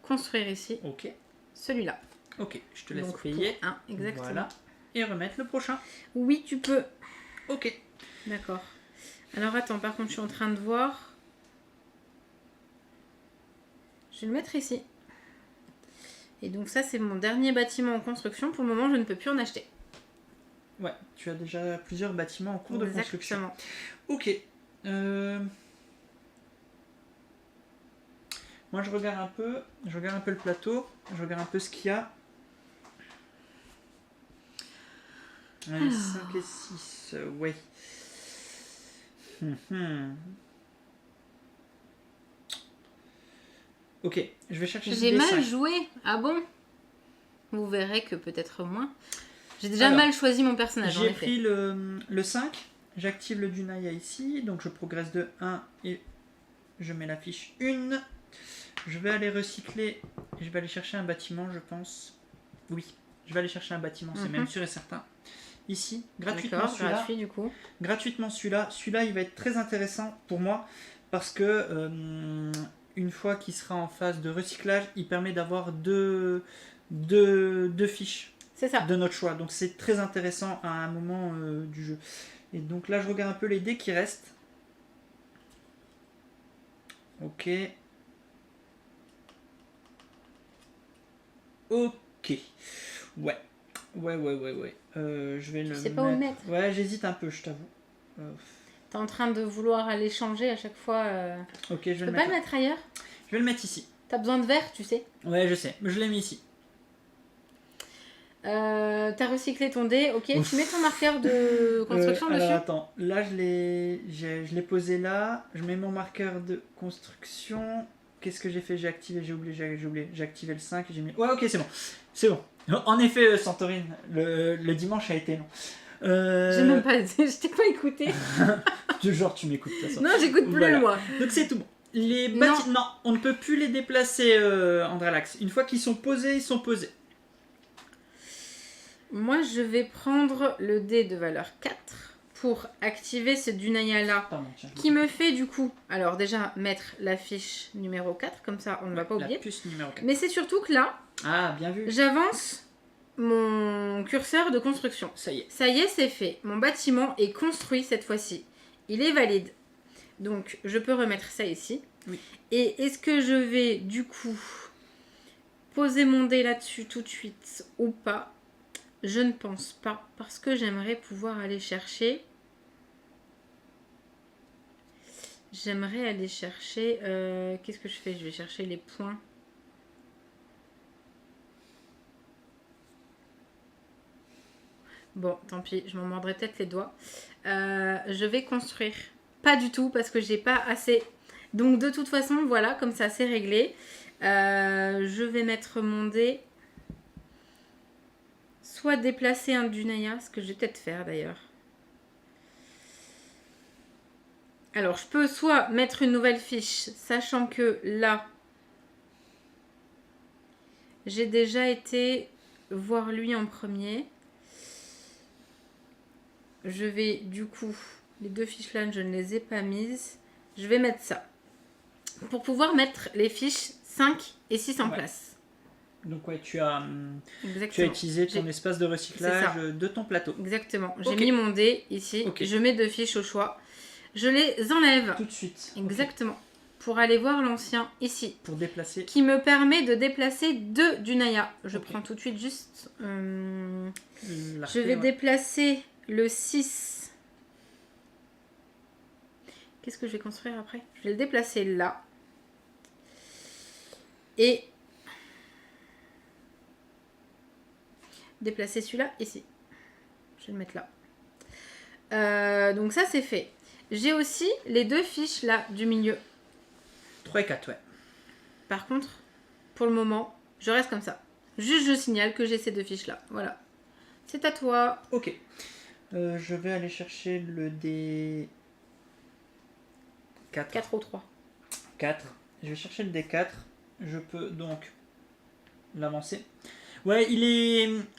construire ici. Ok. Celui-là. Ok, je te laisse payer. Pour 1, exactement. Voilà. Et remettre le prochain. Oui, tu peux. Ok. D'accord. Alors attends, par contre, je suis en train de voir. Je vais le mettre ici. Et donc ça, c'est mon dernier bâtiment en construction. Pour le moment, je ne peux plus en acheter. Ouais, tu as déjà plusieurs bâtiments en cours de construction. Ok. Moi, je regarde un peu le plateau. Je regarde un peu ce qu'il y a. Ouais, 5 et 6, ouais. Ok, je vais chercher. J'ai mal joué. Ah bon? Vous verrez que peut-être moins. J'ai déjà mal choisi mon personnage. J'ai pris le 5. J'active le Dunaya ici. Donc je progresse de 1 et je mets la fiche 1. Je vais aller recycler. Je vais aller chercher un bâtiment, je pense. Oui, je vais aller chercher un bâtiment, c'est même sûr et certain. Ici, gratuitement celui-là. Gratuit du coup. Gratuitement celui-là. Celui-là, il va être très intéressant pour moi parce que une fois qu'il sera en phase de recyclage, il permet d'avoir deux fiches de notre choix. Donc c'est très intéressant à un moment du jeu. Et donc là, je regarde un peu les dés qui restent. Ok. Ok. Ouais. Je vais le mettre. Pas où le mettre. Ouais, j'hésite un peu, je t'avoue. T'es en train de vouloir aller changer à chaque fois. Ok, je vais Tu le peux pas mettre. le mettre ailleurs? Je vais le mettre ici. T'as besoin de verre, tu sais. Ouais, je sais. Je l'ai mis ici. T'as recyclé ton dé, ok. Ouf. Tu mets ton marqueur de construction dessus. Alors attends, là je l'ai posé là. Je mets mon marqueur de construction. Qu'est-ce que j'ai fait? J'ai activé, j'ai oublié. J'ai activé le 5. J'ai mis... Ouais, ok, c'est bon. C'est bon. En effet, Santorine, le dimanche a été long. J'ai même pas... Je t'ai pas écouté. Genre, tu m'écoutes de toute façon. Non, j'écoute plus, Voilà. moi. Donc c'est tout bon. Les Non. non, on ne peut plus les déplacer, Andralax. Une fois qu'ils sont posés, ils sont posés. Moi, je vais prendre le dé de valeur 4 pour activer ce Dunaya là. Pardon, tiens, Qui me fait du coup, alors déjà mettre la fiche numéro 4, comme ça on ne va pas oublier. La puce numéro 4. Mais c'est surtout que là, Ah, bien vu. j'avance mon curseur de construction. Ça y est. Ça y est, c'est fait. Mon bâtiment est construit cette fois-ci. Il est valide. Donc, je peux remettre ça ici. Oui. Et est-ce que je vais, du coup, poser mon dé là-dessus tout de suite ou pas? Je ne pense pas. Parce que j'aimerais pouvoir aller chercher... J'aimerais aller chercher... Qu'est-ce que je fais? Je vais chercher les points. Bon, tant pis, je m'en mordrai peut-être les doigts. Je vais construire. Pas du tout, parce que j'ai pas assez. Donc, de toute façon, voilà, comme ça, c'est réglé. Je vais mettre mon dé. Soit déplacer un Dunaya, ce que je vais peut-être faire d'ailleurs. Alors, je peux soit mettre une nouvelle fiche, sachant que là, j'ai déjà été voir lui en premier. Je vais, du coup, les deux fiches là, je ne les ai pas mises. Je vais mettre ça. Pour pouvoir mettre les fiches 5 et 6 en place. Donc ouais, tu as Exactement. utilisé ton espace de recyclage de ton plateau. Exactement. J'ai Ok. mis mon dé ici. Ok. Je mets deux fiches au choix. Je les enlève. Tout de suite. Exactement. Ok. Pour aller voir l'ancien ici. Pour déplacer. Qui me permet de déplacer deux Dunaya. Je Ok. prends tout de suite juste... l'archet, je vais ouais. déplacer le 6. Qu'est-ce que je vais construire après? Je vais le déplacer là. Et déplacer celui-là ici. Je vais le mettre là. Donc ça c'est fait. J'ai aussi les deux fiches là du milieu. 3 et 4, ouais. Par contre, pour le moment, je reste comme ça. Juste je signale que j'ai ces deux fiches là. Voilà. C'est à toi. Ok. Je vais aller chercher le D4. 4 ou 3. 4. Je vais chercher le D4. Je peux donc l'avancer. Ouais,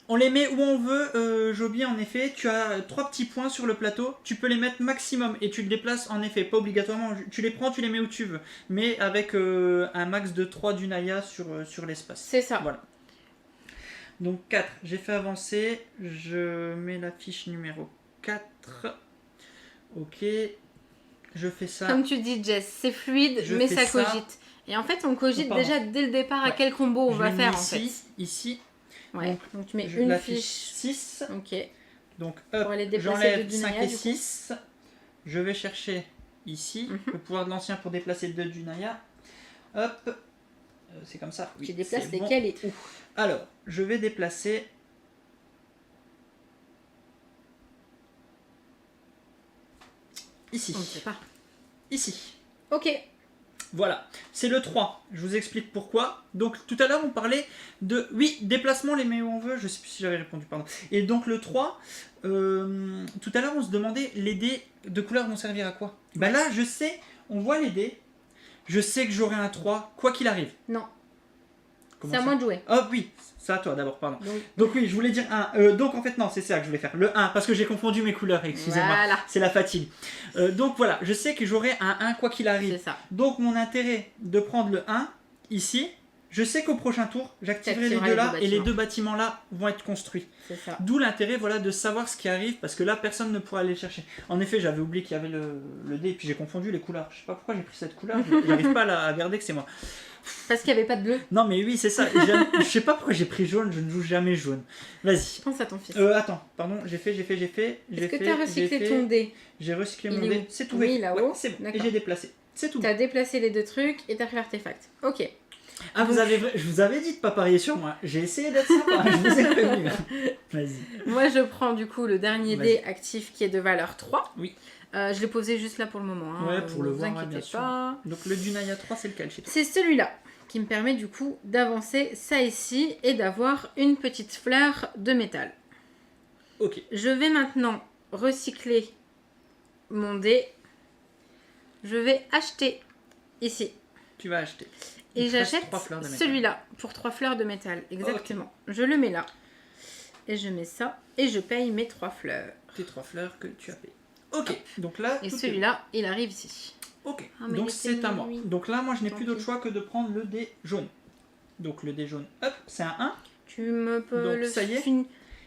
on les met où on veut, Joby, en effet. Tu as 3 petits points sur le plateau. Tu peux les mettre maximum et tu le déplaces en effet. Pas obligatoirement. Tu les prends, tu les mets où tu veux. Mais avec un max de 3 Dunaya sur l'espace. C'est ça. Voilà. Donc 4. J'ai fait avancer. Je mets la fiche numéro 4. Ok. Je fais ça. Comme tu dis, Jess, c'est fluide, mais ça cogite. Et en fait, on cogite déjà dès le départ à quel combo on va faire en fait. Ici. Ouais. Donc tu mets une fiche 6. Ok. Donc hop, j'enlève 5 et 6. Je vais chercher ici le pouvoir de l'ancien pour déplacer 2 Dunaya. Hop. C'est comme ça. Tu déplaces lesquels et où? Alors, je vais déplacer... Ici. On ne sait pas. Ici. Ok. Voilà, c'est le 3. Je vous explique pourquoi. Donc tout à l'heure on parlait de... Oui, déplacement, les met où on veut. Je sais plus si j'avais répondu, pardon. Et donc le 3, tout à l'heure on se demandait les dés de couleur vont servir à quoi. Ben là, je sais, on voit les dés. Je sais que j'aurai un 3, quoi qu'il arrive. Non. Comment c'est à moi de jouer. Oh oui, c'est à toi d'abord, pardon. Donc oui, je voulais dire 1. Donc en fait non, c'est ça que je voulais faire. Le 1, parce que j'ai confondu mes couleurs, excusez-moi. Voilà. C'est la fatigue. Donc voilà, je sais que j'aurai un 1 quoi qu'il arrive. C'est ça. Donc mon intérêt de prendre le 1 ici, je sais qu'au prochain tour, j'activerai les deux là et les deux bâtiments là vont être construits. C'est ça. D'où l'intérêt voilà, de savoir ce qui arrive parce que là, personne ne pourra aller le chercher. En effet, j'avais oublié qu'il y avait le dé et puis j'ai confondu les couleurs. Je sais pas pourquoi j'ai pris cette couleur, j'arrive pas à garder que c'est moi. Parce qu'il n'y avait pas de bleu. Non mais oui, c'est ça. Je sais pas pourquoi j'ai pris jaune, je ne joue jamais jaune. Vas-y. Pense à ton fils. Attends, pardon, j'ai fait. Est-ce que tu as recyclé ton dé? J'ai recyclé mon dé, c'est tout. Oui, là-haut. Ouais, c'est bon, et j'ai déplacé. C'est tout. Tu as déplacé les deux trucs et tu as fait l'artefact. Ok. Ah, donc... je vous avais dit de pas parier sur moi. J'ai essayé d'être sympa, je vous ai prévenu. Vas-y. Moi, je prends du coup le dernier dé actif qui est de valeur 3. Oui. Je l'ai posé juste là pour le moment. Hein. Ouais, pour le voir, vous inquiétez bien pas. Sûr. Donc le Dunaya 3, c'est lequel chez toi? C'est celui-là qui me permet du coup d'avancer ça ici et d'avoir une petite fleur de métal. Ok. Je vais maintenant recycler mon dé. Je vais acheter ici. Tu vas acheter. Et j'achète celui-là pour 3 fleurs de métal. Exactement. Okay. Je le mets là. Et je mets ça. Et je paye mes 3 fleurs. Tes 3 fleurs que tu as payées. Ok. Donc là. Et celui-là, il arrive ici. Ok. Donc c'est à moi. Donc là, moi, je n'ai plus d'autre choix que de prendre le dé jaune. Donc le dé jaune, hop, c'est un 1. Tu me peux donc, le ça y est.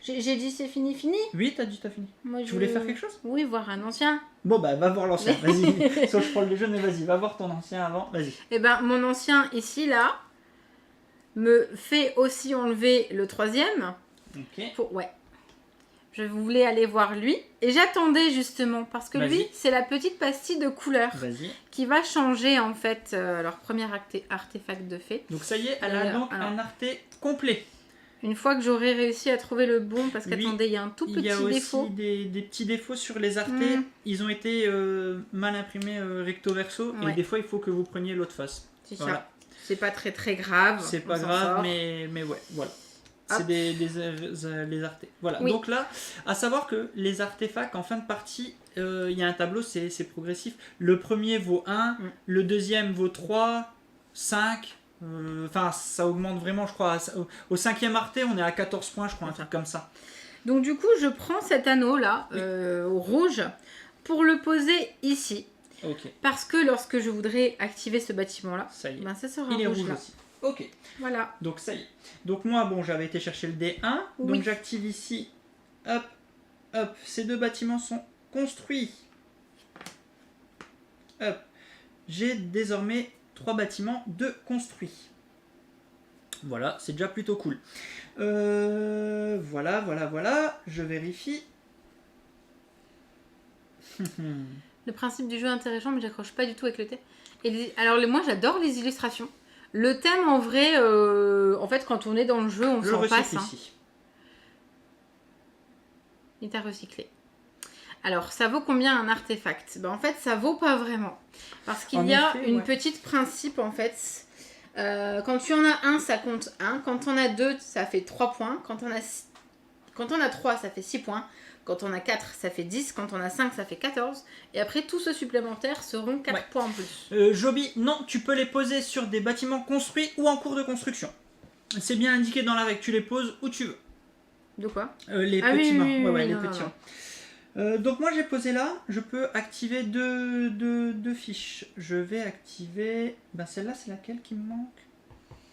J'ai dit c'est fini. Oui, t'as dit t'as fini. Moi, tu voulais faire quelque chose? Oui, voir un ancien. Bon, bah, va voir l'ancien, vas-y. Sauf je prends le jaune, mais vas-y, va voir ton ancien avant, vas-y. Eh ben, mon ancien, ici, là, me fait aussi enlever le 3e. Ok. Ouais. Je voulais aller voir lui. Et j'attendais, justement, parce que lui, c'est la petite pastille de couleur qui va changer, en fait, leur premier artefact de fée. Donc, ça y est, elle a donc un arté complet. Une fois que j'aurai réussi à trouver le bon, parce qu'attendez, il y a un tout petit défaut. Il y a aussi des petits défauts sur les artés. Ils ont été mal imprimés recto verso. Et des fois, il faut que vous preniez l'autre face. C'est ça. C'est pas très très grave. C'est pas grave, mais ouais, voilà. C'est les artés. Voilà. Donc là, à savoir que les artefacts, en fin de partie, il y a un tableau, c'est progressif. Le premier vaut 1, le deuxième vaut 3, 5... Enfin, ça augmente vraiment, je crois. Au 5e arté, on est à 14 points, je crois, un truc comme ça. Donc, du coup, je prends cet anneau-là, au rouge, pour le poser ici. Ok. Parce que lorsque je voudrais activer ce bâtiment-là, ça y est. Ben, ça sera il est rouge rouge là. aussi. Ok. Voilà. Donc, ça y est. Donc, moi, bon, j'avais été chercher le D1. Donc, j'active ici. Hop, hop. Ces deux bâtiments sont construits. Hop. J'ai désormais 3 bâtiments de construits. Voilà, c'est déjà plutôt cool. Voilà. Je vérifie. Le principe du jeu est intéressant, mais j'accroche pas du tout avec le thème. Alors, moi, j'adore les illustrations. Le thème, en vrai, en fait, quand on est dans le jeu, on s'en passe. Ici. Il t'a recyclé. Alors, ça vaut combien un artefact? En fait, ça vaut pas vraiment. Parce qu'il y a une petite principe, en fait. Quand tu en as un, ça compte 1. Quand on a 2, ça fait 3 points. Quand on a 3, ça fait 6 points. Quand on a 4, ça fait 10. Quand on a 5, ça fait 14. Et après, tous ceux supplémentaires seront 4 points en plus. Joby, non, tu peux les poser sur des bâtiments construits ou en cours de construction. C'est bien indiqué dans la règle. Tu les poses où tu veux. De quoi? Les petits mains. Les petits mains. Donc moi j'ai posé là, je peux activer deux fiches. Je vais activer... celle-là c'est laquelle qui me manque?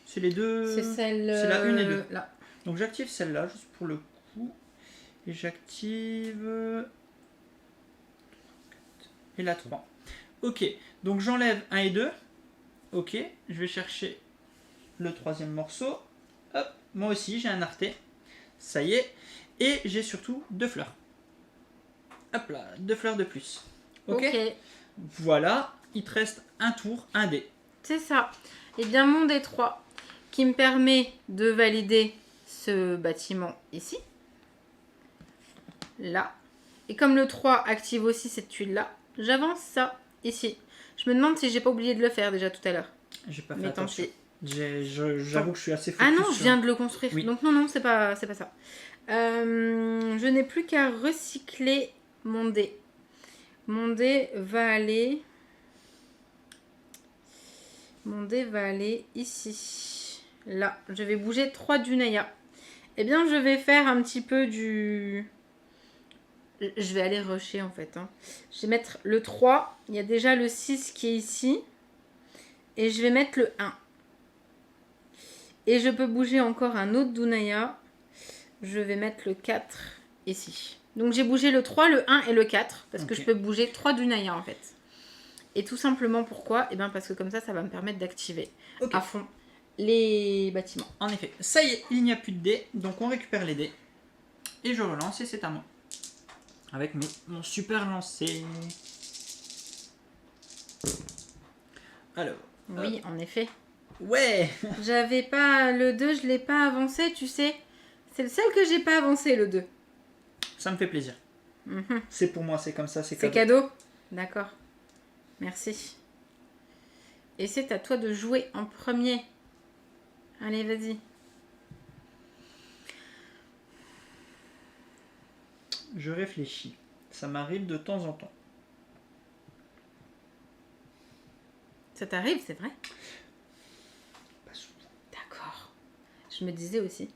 C'est les deux... C'est la 1 et 2. Là. Donc j'active celle-là juste pour le coup. Et j'active... Et la 3. Ok, donc j'enlève 1 et 2. Ok, je vais chercher le 3e morceau. Hop, moi aussi j'ai un arté. Ça y est. Et j'ai surtout 2 fleurs. Hop là, 2 fleurs de plus. Ok. Voilà, il te reste un tour, un dé. C'est ça. Et bien mon dé 3 qui me permet de valider ce bâtiment ici. Là. Et comme le 3 active aussi cette tuile là, j'avance ça ici. Je me demande si j'ai pas oublié de le faire déjà tout à l'heure. J'ai pas fait attention. J'avoue que je suis assez focus. Ah non, je viens de le construire. Oui. Donc non, c'est pas ça. Je n'ai plus qu'à recycler mon dé. Mon dé va aller ici. Là, je vais bouger 3 Dunaya. Eh bien, je vais faire un petit peu du... Je vais aller rusher en fait. Je vais mettre le 3. Il y a déjà le 6 qui est ici. Et je vais mettre le 1. Et je peux bouger encore un autre Dunaya. Je vais mettre le 4 ici. Donc j'ai bougé le 3, le 1 et le 4. Parce que je peux bouger 3 Dunaya en fait. Et tout simplement pourquoi? Parce que comme ça va me permettre d'activer à fond les bâtiments. En effet, ça y est, il n'y a plus de dés. Donc on récupère les dés. Et je relance et c'est à moi. Avec mon super lancer. Alors. Oui, en effet. Ouais. J'avais pas le 2, je l'ai pas avancé, tu sais. C'est le seul que j'ai pas avancé, le 2. Ça me fait plaisir. C'est pour moi, c'est comme ça, c'est cadeau. C'est cadeau? D'accord. Merci. Et c'est à toi de jouer en premier. Allez, vas-y. Je réfléchis. Ça m'arrive de temps en temps. Ça t'arrive, c'est vrai? Pas souvent. D'accord. Je me disais aussi.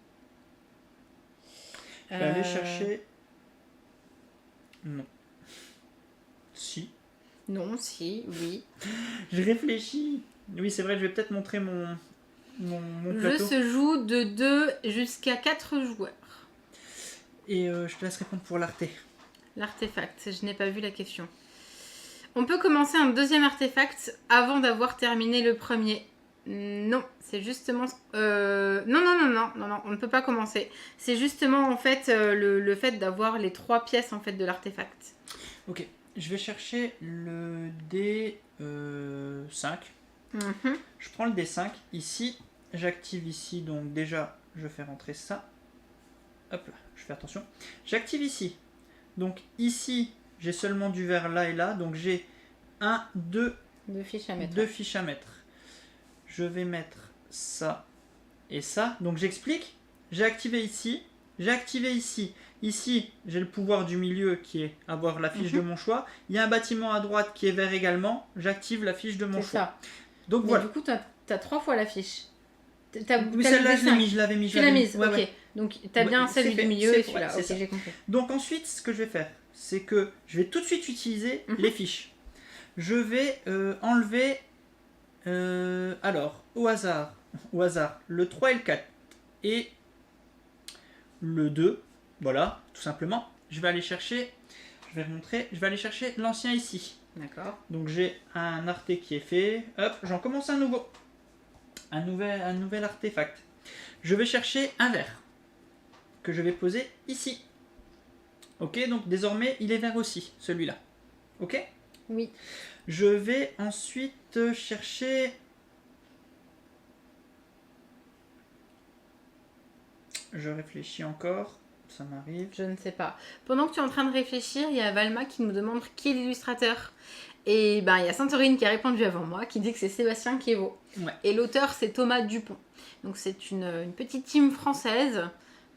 Je vais aller chercher... Non. Si. Non, si, oui. Je réfléchis. Oui, c'est vrai, je vais peut-être montrer mon plateau. Le jeu se joue de 2 jusqu'à 4 joueurs. Et je te laisse répondre pour l'arté. L'artefact, je n'ai pas vu la question. On peut commencer un deuxième artefact avant d'avoir terminé le premier. Non, c'est justement... Non, on ne peut pas commencer. C'est justement en fait le fait d'avoir les 3 pièces en fait de l'artefact. Ok, je vais chercher le D5. Je prends le D5 ici, j'active ici, donc déjà je fais rentrer ça. Hop là, je fais attention. J'active ici. Donc ici, j'ai seulement du vert là et là, donc j'ai 2 fiches à mettre. 2 fiches à mettre. Je vais mettre ça et ça. Donc j'explique. J'ai activé ici. J'ai activé ici. Ici, j'ai le pouvoir du milieu qui est avoir la fiche de mon choix. Il y a un bâtiment à droite qui est vert également. J'active la fiche de mon choix. Ça. Donc mais voilà. Du coup, tu as 3 fois la fiche. Oui, celle-là, je l'avais mis. Tu l'as mise, ouais, ok. Ouais. Donc tu as bien celle du milieu et celui-là. Ok, j'ai compris. Donc ensuite, ce que je vais faire, c'est que je vais tout de suite utiliser les fiches. Je vais enlever, alors, au hasard, le 3 et le 4 et le 2, voilà, tout simplement. Je vais aller chercher, je vais remontrer, je vais aller chercher l'ancien ici. D'accord. Donc j'ai un arté qui est fait, hop, j'en commence un nouveau. Un nouvel artefact. Je vais chercher un vert que je vais poser ici. Ok, donc désormais il est vert aussi, celui-là. Ok? Oui. Je vais ensuite chercher... Je réfléchis encore, ça m'arrive. Je ne sais pas. Pendant que tu es en train de réfléchir, il y a Valma qui nous demande qui est l'illustrateur. Et il y a Santorine qui a répondu avant moi, qui dit que c'est Sébastien Kévo. Ouais. Et l'auteur, c'est Thomas Dupont. Donc c'est une petite team française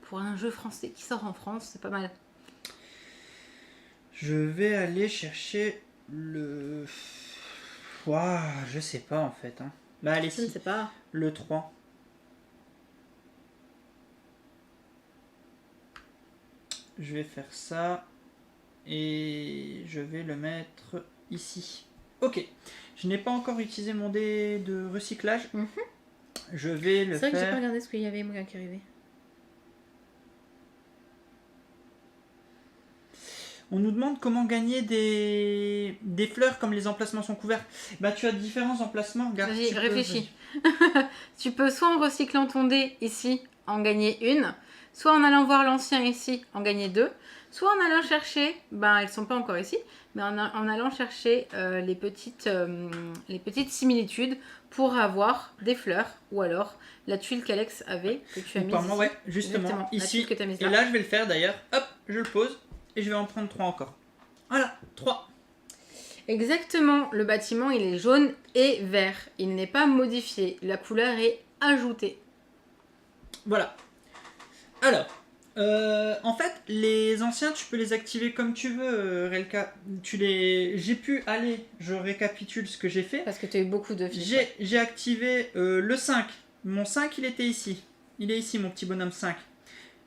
pour un jeu français qui sort en France, c'est pas mal. Je vais aller chercher le... Waouh, je sais pas en fait. Hein. Bah allez, je ne sais pas. Le 3. Je vais faire ça. Et je vais le mettre ici. Ok. Je n'ai pas encore utilisé mon dé de recyclage. Je vais le faire... C'est vrai que j'ai pas regardé ce qu'il y avait, moi, qui arrivait. On nous demande comment gagner des fleurs comme les emplacements sont couverts. Bah tu as différents emplacements. Vas-y, réfléchis. Tu peux soit en recyclant ton dé ici, en gagner une, soit en allant voir l'ancien ici, en gagner 2, soit en allant chercher, elles sont pas encore ici, mais en allant chercher les petites similitudes pour avoir des fleurs, ou alors la tuile qu'Alex avait, que tu as mise ici. Ouais, justement, ici. Que et là, je vais le faire d'ailleurs. Hop, je le pose. Et je vais en prendre 3 encore. Voilà, 3. Exactement, le bâtiment il est jaune et vert. Il n'est pas modifié, la couleur est ajoutée. Voilà. Alors, en fait, les anciens, tu peux les activer comme tu veux, Relka. J'ai pu aller, je récapitule ce que j'ai fait. Parce que tu as eu beaucoup de fiches. J'ai activé le 5. Mon 5, il était ici. Il est ici, mon petit bonhomme 5.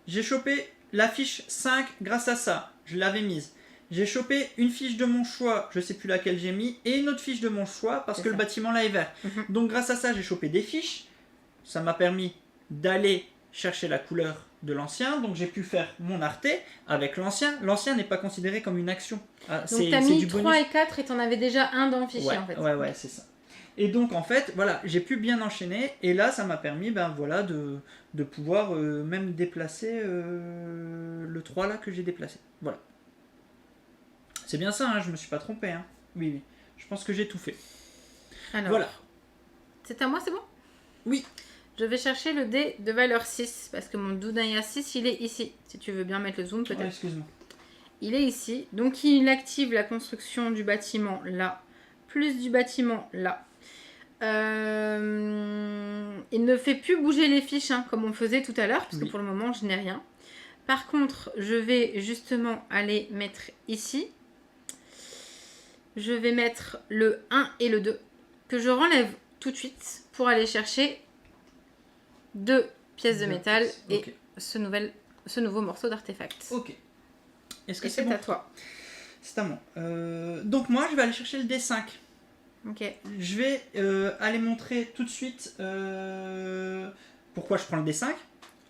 J'ai chopé la fiche 5 grâce à ça. Je l'avais mise. J'ai chopé une fiche de mon choix, je sais plus laquelle j'ai mis, et une autre fiche de mon choix parce que le bâtiment là est vert. Donc grâce à ça, j'ai chopé des fiches. Ça m'a permis d'aller chercher la couleur de l'ancien. Donc j'ai pu faire mon arte avec l'ancien. L'ancien n'est pas considéré comme une action. Donc tu as mis 3 et 4 et tu en avais déjà un dans le fichier ouais, en fait. Ouais, c'est ça. Et donc en fait, voilà, j'ai pu bien enchaîner. Et là, ça m'a permis voilà, de pouvoir même déplacer le 3 là que j'ai déplacé. Voilà. C'est bien ça, hein, je me suis pas trompé. Hein. Oui. Je pense que j'ai tout fait. Alors, voilà. C'est à moi, c'est bon? Oui. Je vais chercher le dé de valeur 6, parce que mon Dunaya 6, il est ici. Si tu veux bien mettre le zoom, peut-être. Ouais, excuse-moi. Il est ici. Donc, il active la construction du bâtiment là, plus du bâtiment là. Il ne fait plus bouger les fiches, hein, comme on faisait tout à l'heure, parce que pour le moment, je n'ai rien. Par contre, je vais justement aller mettre ici. Je vais mettre le 1 et le 2, que je renlève tout de suite pour aller chercher 2 pièces de métal et ce nouveau morceau d'artefact. Ok. Est-ce que c'est bon à toi? C'est à moi. Donc moi, je vais aller chercher le D5. Ok. Je vais aller montrer tout de suite pourquoi je prends le D5.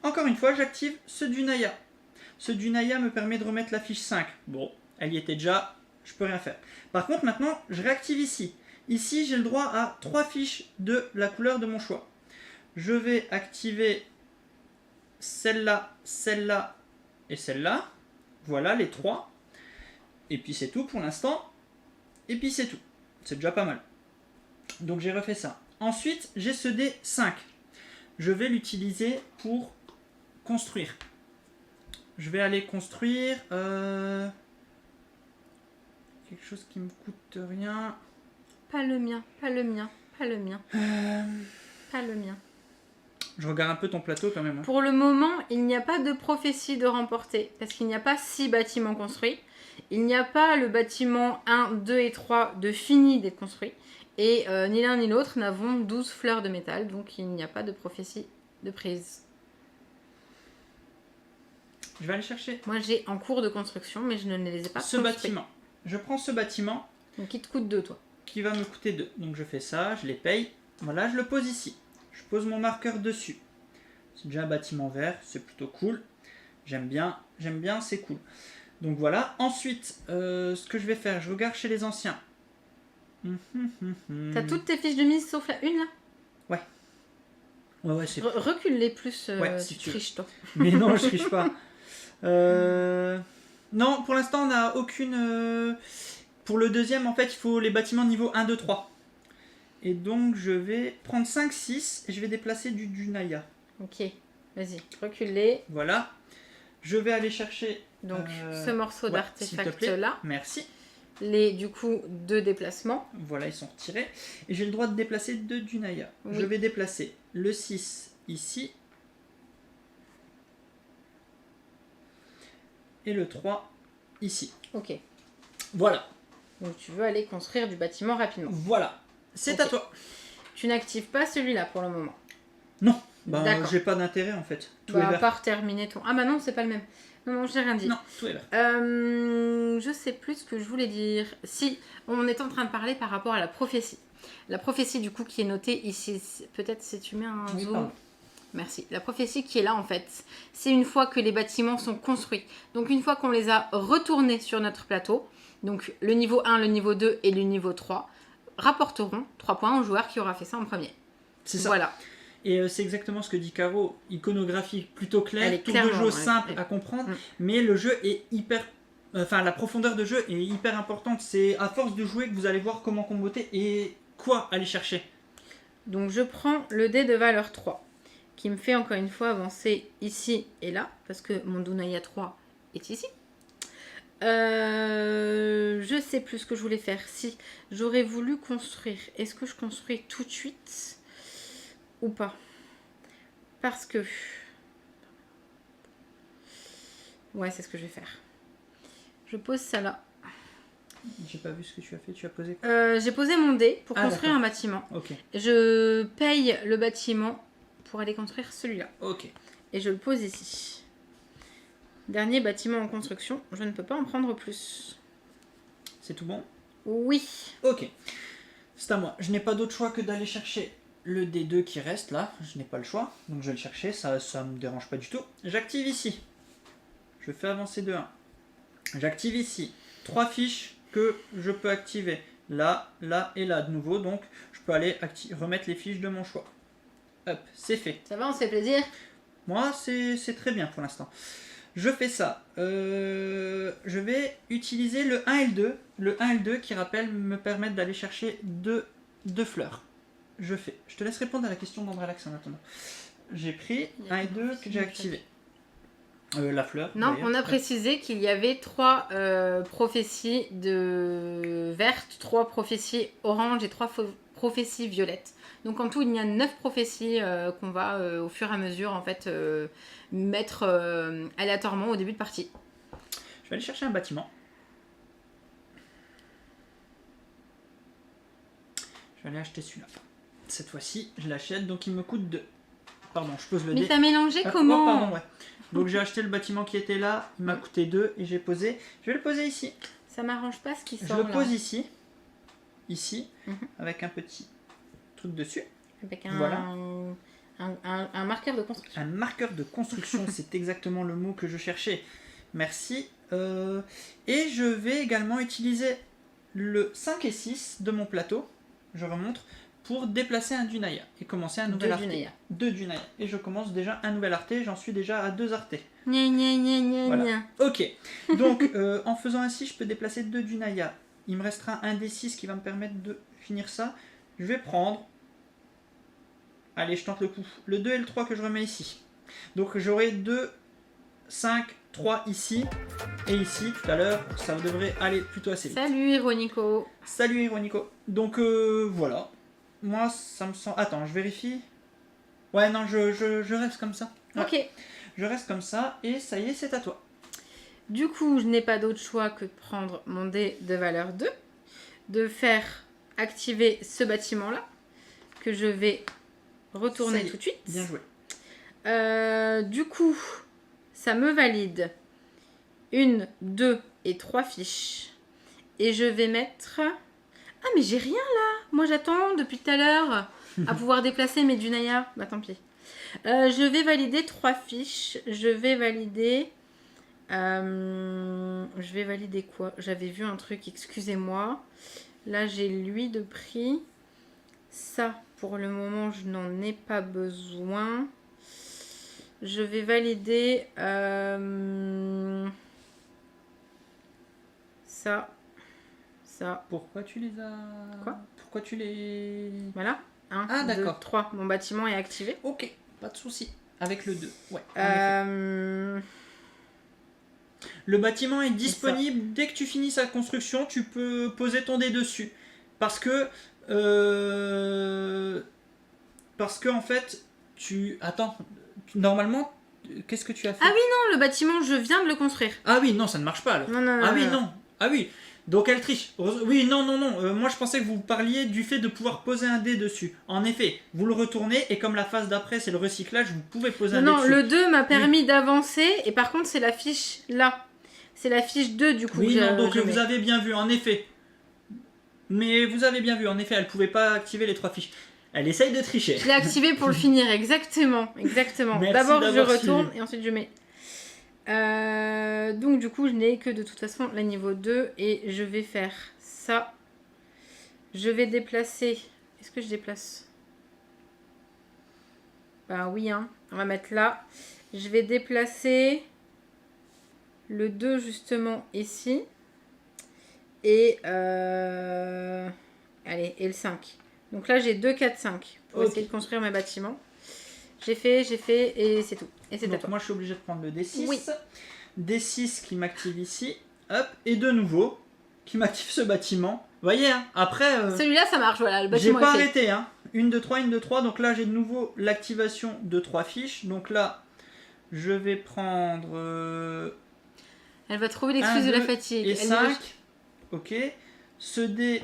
Encore une fois, j'active ce Dunaya. Ce Dunaya me permet de remettre la fiche 5. Bon, elle y était déjà, je peux rien faire. Par contre, maintenant, je réactive ici. Ici, j'ai le droit à 3 fiches de la couleur de mon choix. Je vais activer celle-là, celle-là et celle-là. Voilà les 3. Et puis c'est tout pour l'instant. Et puis c'est tout. C'est déjà pas mal. Donc j'ai refait ça. Ensuite, j'ai ce D5. Je vais l'utiliser pour construire. Je vais aller construire quelque chose qui me coûte rien. Pas le mien, pas le mien, pas le mien. Pas le mien. Je regarde un peu ton plateau quand même. Hein. Pour le moment, il n'y a pas de prophétie de remporter. Parce qu'il n'y a pas 6 bâtiments construits. Il n'y a pas le bâtiment 1, 2 et 3 de fini d'être construit. Et ni l'un ni l'autre n'avons 12 fleurs de métal. Donc il n'y a pas de prophétie de prise. Je vais aller chercher. Moi j'ai en cours de construction, mais je ne les ai pas construits. Ce bâtiment. Je prends ce bâtiment. Donc il te coûte 2, toi. Qui va me coûter 2. Donc je fais ça, je les paye. Voilà, je le pose ici. Je pose mon marqueur dessus. C'est déjà un bâtiment vert, c'est plutôt cool. J'aime bien, c'est cool. Donc voilà. Ensuite, ce que je vais faire, je regarde chez les anciens. T'as toutes tes fiches de mise sauf la une là? Ouais. Ouais, c'est... Recule-les plus, ouais, si tu triches toi. Mais non, je triche pas. Non, pour l'instant, on n'a aucune... Pour le deuxième, en fait, il faut les bâtiments niveau 1, 2, 3. Et donc, je vais prendre 5, 6 et je vais déplacer du Dunaya. Ok, vas-y, recule-les. Voilà. Je vais aller chercher... Donc, ce morceau d'artefact là. Merci. Les, du coup, 2 déplacements. Voilà, ils sont retirés. Et j'ai le droit de déplacer 2 Dunaya. Oui. Je vais déplacer le 6 ici. Et le 3 ici. Ok. Voilà. Donc tu veux aller construire du bâtiment rapidement. Voilà. C'est à toi. Tu n'actives pas celui-là pour le moment. Non. Bah, j'ai pas d'intérêt en fait. Tout est vert. À part terminer ton... Ah bah non, c'est pas le même. Non, j'ai rien dit. Non, tout est vert. Je sais plus ce que je voulais dire. Si, on est en train de parler par rapport à la prophétie. La prophétie du coup qui est notée ici. Peut-être si tu mets un zoom... Pardon. Merci. La prophétie qui est là en fait, c'est une fois que les bâtiments sont construits. Donc une fois qu'on les a retournés sur notre plateau, donc le niveau 1, le niveau 2 et le niveau 3 rapporteront 3 points au joueur qui aura fait ça en premier. C'est ça. Voilà. Et c'est exactement ce que dit Caro, iconographie plutôt claire, tour de jeu simple à comprendre, mais le jeu est hyper... Enfin, la profondeur de jeu est hyper importante. C'est à force de jouer que vous allez voir comment comboter et quoi aller chercher. Donc je prends le dé de valeur 3. Qui me fait encore une fois avancer ici et là, parce que mon Dunaya 3 est ici. Je sais plus ce que je voulais faire. Si j'aurais voulu construire, est-ce que je construis tout de suite ou pas? Parce que... Ouais, c'est ce que je vais faire. Je pose ça là. J'ai pas vu ce que tu as fait, tu as posé j'ai posé mon dé pour construire un bâtiment. Okay. Je paye le bâtiment pour aller construire celui-là. Ok. Et je le pose ici. Dernier bâtiment en construction, je ne peux pas en prendre plus. C'est tout bon? Oui. Ok. C'est à moi. Je n'ai pas d'autre choix que d'aller chercher le D2 qui reste là, je n'ai pas le choix, donc je vais le chercher, ça me dérange pas du tout. J'active ici. Je fais avancer de 1. J'active ici 3 fiches que je peux activer. Là, là et là de nouveau, donc je peux aller remettre les fiches de mon choix. Hop, c'est fait. Ça va, on se fait plaisir? Moi, c'est très bien pour l'instant. Je fais ça. Je vais utiliser le 1 et le 2. Le 1 et le 2 qui, rappelle, me permettent d'aller chercher deux fleurs. Je fais. Je te laisse répondre à la question d'Andralax en attendant. J'ai pris 1 et 2 que j'ai activé. La fleur. Non, on a précisé qu'il y avait 3 prophéties de vertes, 3 prophéties orange et 3 prophéties violettes. Donc en tout, il y a 9 prophéties qu'on va au fur et à mesure en fait mettre aléatoirement au début de partie. Je vais aller chercher un bâtiment. Je vais aller acheter celui-là. Cette fois-ci, je l'achète, donc il me coûte 2. Pardon, je pose le dé. Mais t'as mélangé comment? Pardon, ouais. Donc j'ai acheté le bâtiment qui était là, il m'a coûté 2 et j'ai posé. Je vais le poser ici. Ça m'arrange pas ce qui sort Je le là. pose ici, avec un petit truc dessus. Avec voilà. un marqueur de construction. Un marqueur de construction, c'est exactement le mot que je cherchais. Merci. Et je vais également utiliser le 5 et 6 de mon plateau. Je remonte. Pour déplacer un Dunaya et commencer un nouvel arté. 2 Dunaya. Et je commence déjà un nouvel arté, j'en suis déjà à 2 artés. Voilà. Ok, donc en faisant ainsi, je peux déplacer 2 Dunaya. Il me restera un D6 qui va me permettre de finir ça. Je vais prendre... Allez, je tente le coup. Le 2 et le 3 que je remets ici. Donc j'aurai 2, 5, 3 ici. Et ici, tout à l'heure, ça devrait aller plutôt assez vite. Salut Ironico. Salut Ironico. Donc voilà. Moi, ça me semble... Attends, je vérifie. Ouais, non, je reste comme ça. Ouais. Ok. Je reste comme ça et ça y est, c'est à toi. Du coup, je n'ai pas d'autre choix que de prendre mon dé de valeur 2, de faire activer ce bâtiment-là, que je vais retourner tout de suite. Bien joué. Du coup, ça me valide 1, 2 et 3 fiches. Et je vais mettre... Ah, mais j'ai rien là. Moi, j'attends depuis tout à l'heure à pouvoir déplacer mes Dunaya. Bah, tant pis. Je vais valider 3 fiches. Je vais valider quoi? J'avais vu un truc, excusez-moi. Là, j'ai lui de prix. Ça, pour le moment, je n'en ai pas besoin. Je vais valider ça. Ça. Pourquoi tu les as... Quoi? Pourquoi tu les... Voilà. 1, ah, 2, d'accord. 3. Mon bâtiment est activé. Ok, pas de souci. Avec le 2, ouais. Le bâtiment est disponible. Dès que tu finis sa construction, tu peux poser ton dé dessus. Parce que en fait, Attends, normalement, qu'est-ce que tu as fait? Ah oui, non, le bâtiment, je viens de le construire. Ah oui, non, ça ne marche pas alors. Non, non, ah non, oui, non. non. Ah oui. Donc elle triche. Oui, non. Moi je pensais que vous parliez du fait de pouvoir poser un dé dessus. En effet, vous le retournez et comme la phase d'après c'est le recyclage, vous pouvez poser un dé dessus. Non, le 2 m'a permis d'avancer et par contre c'est la fiche là. C'est la fiche 2 du coup. Oui, non, donc vous avez bien vu, en effet. Mais vous avez bien vu, en effet, elle pouvait pas activer les 3 fiches. Elle essaye de tricher. Je l'ai activé pour le finir, exactement. D'abord je retourne et ensuite je mets... donc du coup je n'ai que de toute façon la niveau 2 et je vais faire ça. Je vais déplacer... Est-ce que je déplace? Bah oui, hein. On va mettre là. Je vais déplacer le 2 justement ici. Et allez, et le 5. Donc là j'ai 2, 4, 5 pour essayer de construire mes bâtiments. J'ai fait et c'est tout. Et c'est à toi. Moi je suis obligé de prendre le D6. Oui. D6 qui m'active ici. Hop, et de nouveau qui m'active ce bâtiment. Vous voyez, hein, après... Celui-là ça marche, voilà, le j'ai bâtiment pas est fait. arrêté, hein. 1, 2, 3, 1, 2, 3. Donc là j'ai de nouveau l'activation de 3 fiches. Donc là, je vais prendre... Elle va trouver l'excuse de la fatigue. Et 5. Ok. Ce dé,